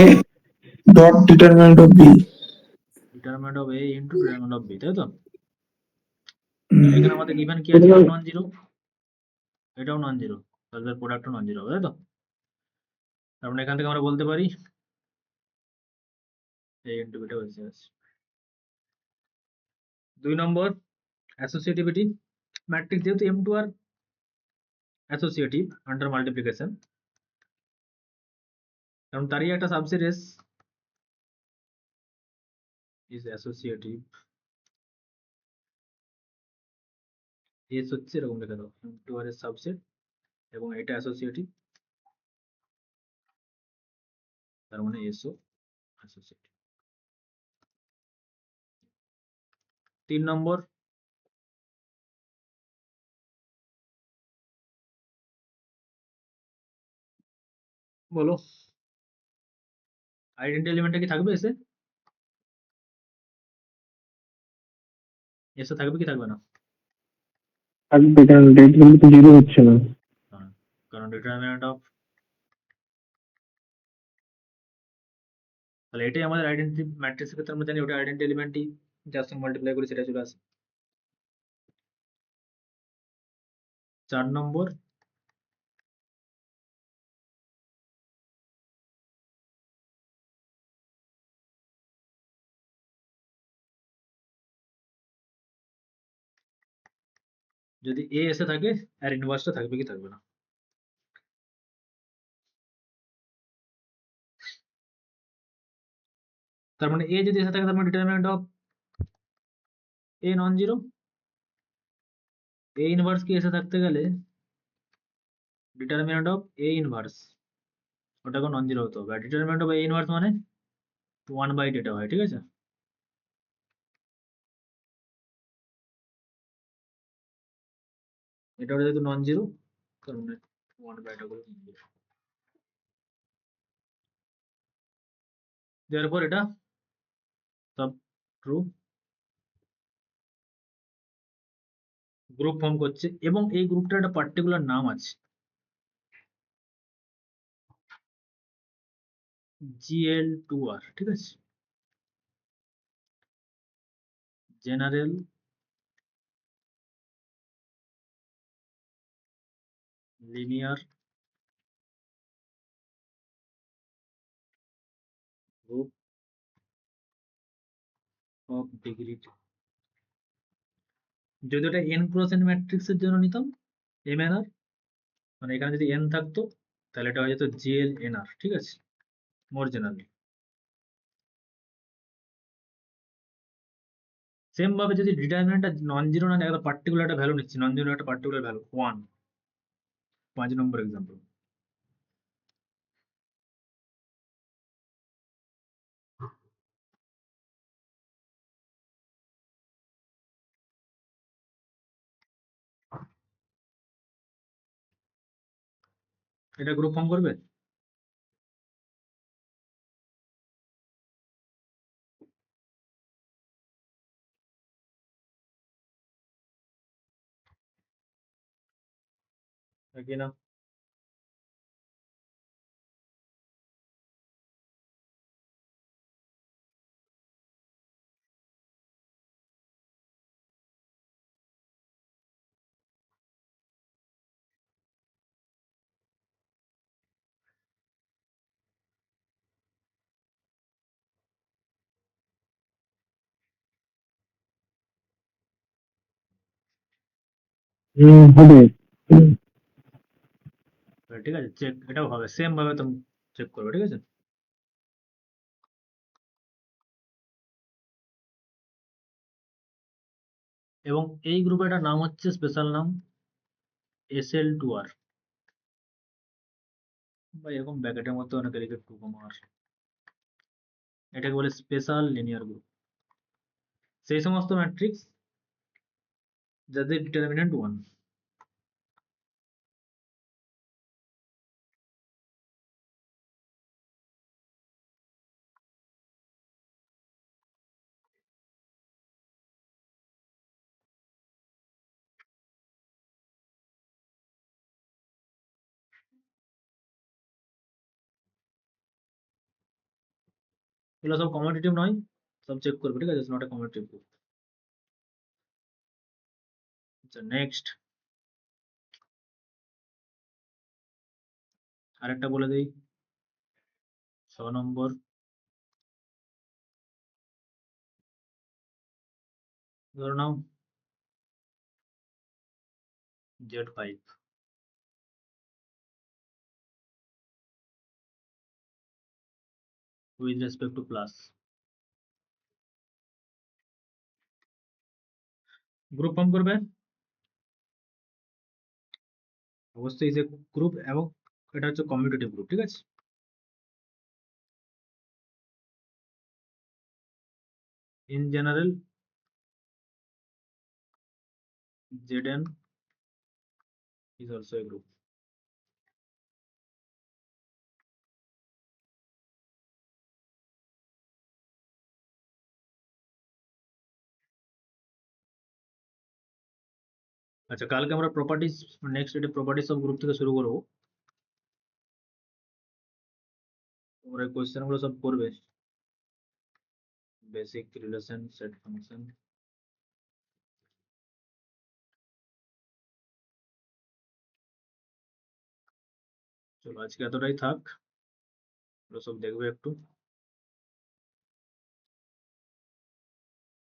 Speaker 3: dot determinant of b.
Speaker 1: Determinant of a into determinant of b, তাই তো? তাহলে এখানে আমাদের গিভেন কি আছে? নন জিরো, এটাও নন জিরো, তাহলে প্রোডাক্টও নন জিরো হবে, তাই তো? তার মানে এখান থেকে আমরা বলতে পারি এ ইন্টু বিটা হচ্ছে। 2 নম্বর অ্যাসোসিয়েটিভিটি। ম্যাট্রিক্স যেহেতু এম টু আর অ্যাসোসিয়েটিভ আন্ডার মাল্টিপ্লিকেশন, কারণ তারই একটা subset S is associative. S হচ্ছে এরকম লিখে দাও, এম টু আর এর সাবসেট এবং এটা অ্যাসোসিয়েটিভ, তার মানে এসও অ্যাসোসিয়েটিভ। 3 নম্বর বলো আইডেন্টি এলিমেন্টটা কি থাকবে এসে? এসে থাকবে কি থাকবে না?
Speaker 4: থাকবে, কারণ ডেট ভ্যালু তো 0 হচ্ছে না।
Speaker 1: কারণ ডিটারমিনেন্ট অফ তাহলে এটাই আমাদের আইডেন্টি ম্যাট্রিক্সের ক্ষেত্রে আমরা জানি ওটা আইডেন্টি এলিমেন্টই, যার সঙ্গে মাল্টিপ্লাই করি সেটা চলে আসে। 4 নম্বর, যদি এ এসে থাকে আর ইনভার্সটা থাকবে কি থাকবে না। তার মানে এ যদি এসে থাকে তার মানে determinant of A non zero. A inverse কি এসে থাকতে গেলে ডিটারমিনেন্ট অফ এ ইনভার্স ওটাকে নন জিরো হতে হবে, আর ডিটারমিনেন্ট অফ এ ইনভার্স মানে 1/ডেটা হয়, ঠিক আছে। এটা ওটা যেহেতু নন জিরো তার মানে 1/এটা করে দেওয়ার পর এটা সব ট্রু, গ্রুপ ফর্ম করছে এবং এই গ্রুপটার একটা পার্টিকুলার নাম আছে, GL2R, ঠিক আছে, general linear group of degree. যদি ওটা n ক্রস n ম্যাট্রিক্সের জন্য নিতাম MNR, মানে এখানে যদি n থাকতো তাহলে এটা হয়ে যেত GLNR, ঠিক আছে, মোর জেনারেলি। সেম ভাবে যদি ডিটারমিনেন্টটা নন জিরো না একটা পার্টিকুলার একটা ভ্যালু নিচ্ছি, নন জিরো একটা পার্টিকুলার ভ্যালু 1, 5 নম্বর এক্সাম্পল, এটা গ্রুপ ফর্ম করবে। কি না,
Speaker 4: হবে।
Speaker 1: ঠিক আছে, চেক এটাও হবে, সেম ভাবে তুমি চেক করবে, ঠিক আছে। এবং এই গ্রুপের একটা নাম হচ্ছে স্পেশাল নাম SL2R, বা এরকম ব্র্যাকেটের মধ্যে অনেকে লিখে 2R, এটাকে বলে স্পেশাল লিনিয়ার গ্রুপ। সেই সমস্ত ম্যাট্রিক্স যাদের ডিটারমিনেন্ট 1। এগুলো সব কম্পিটিটিভ নয়, সব চেক করবে, ঠিক আছে, নট এ কম্পিটিটিভ গ্রুপ। আচ্ছা, নেক্সট আরেকটা বলে দেই, 6 নম্বর, ধরে নাও Z5 with respect to plus, group form করবে অবশ্যই যে গ্রুপ, এবং এটা হচ্ছে কমিউটেটিভ গ্রুপ, ঠিক আছে। In general Zn is also a group. আচ্ছা, কালকে আমরা প্রপার্টিজ, নেক্সট এটা প্রপার্টিজ অফ গ্রুপ থেকে শুরু করবো। তোমরা কোশ্চেন গুলো সব করবে। Basic relation set function. চলো আজকে এতটাই থাক, ওগুলো সব দেখবে একটু।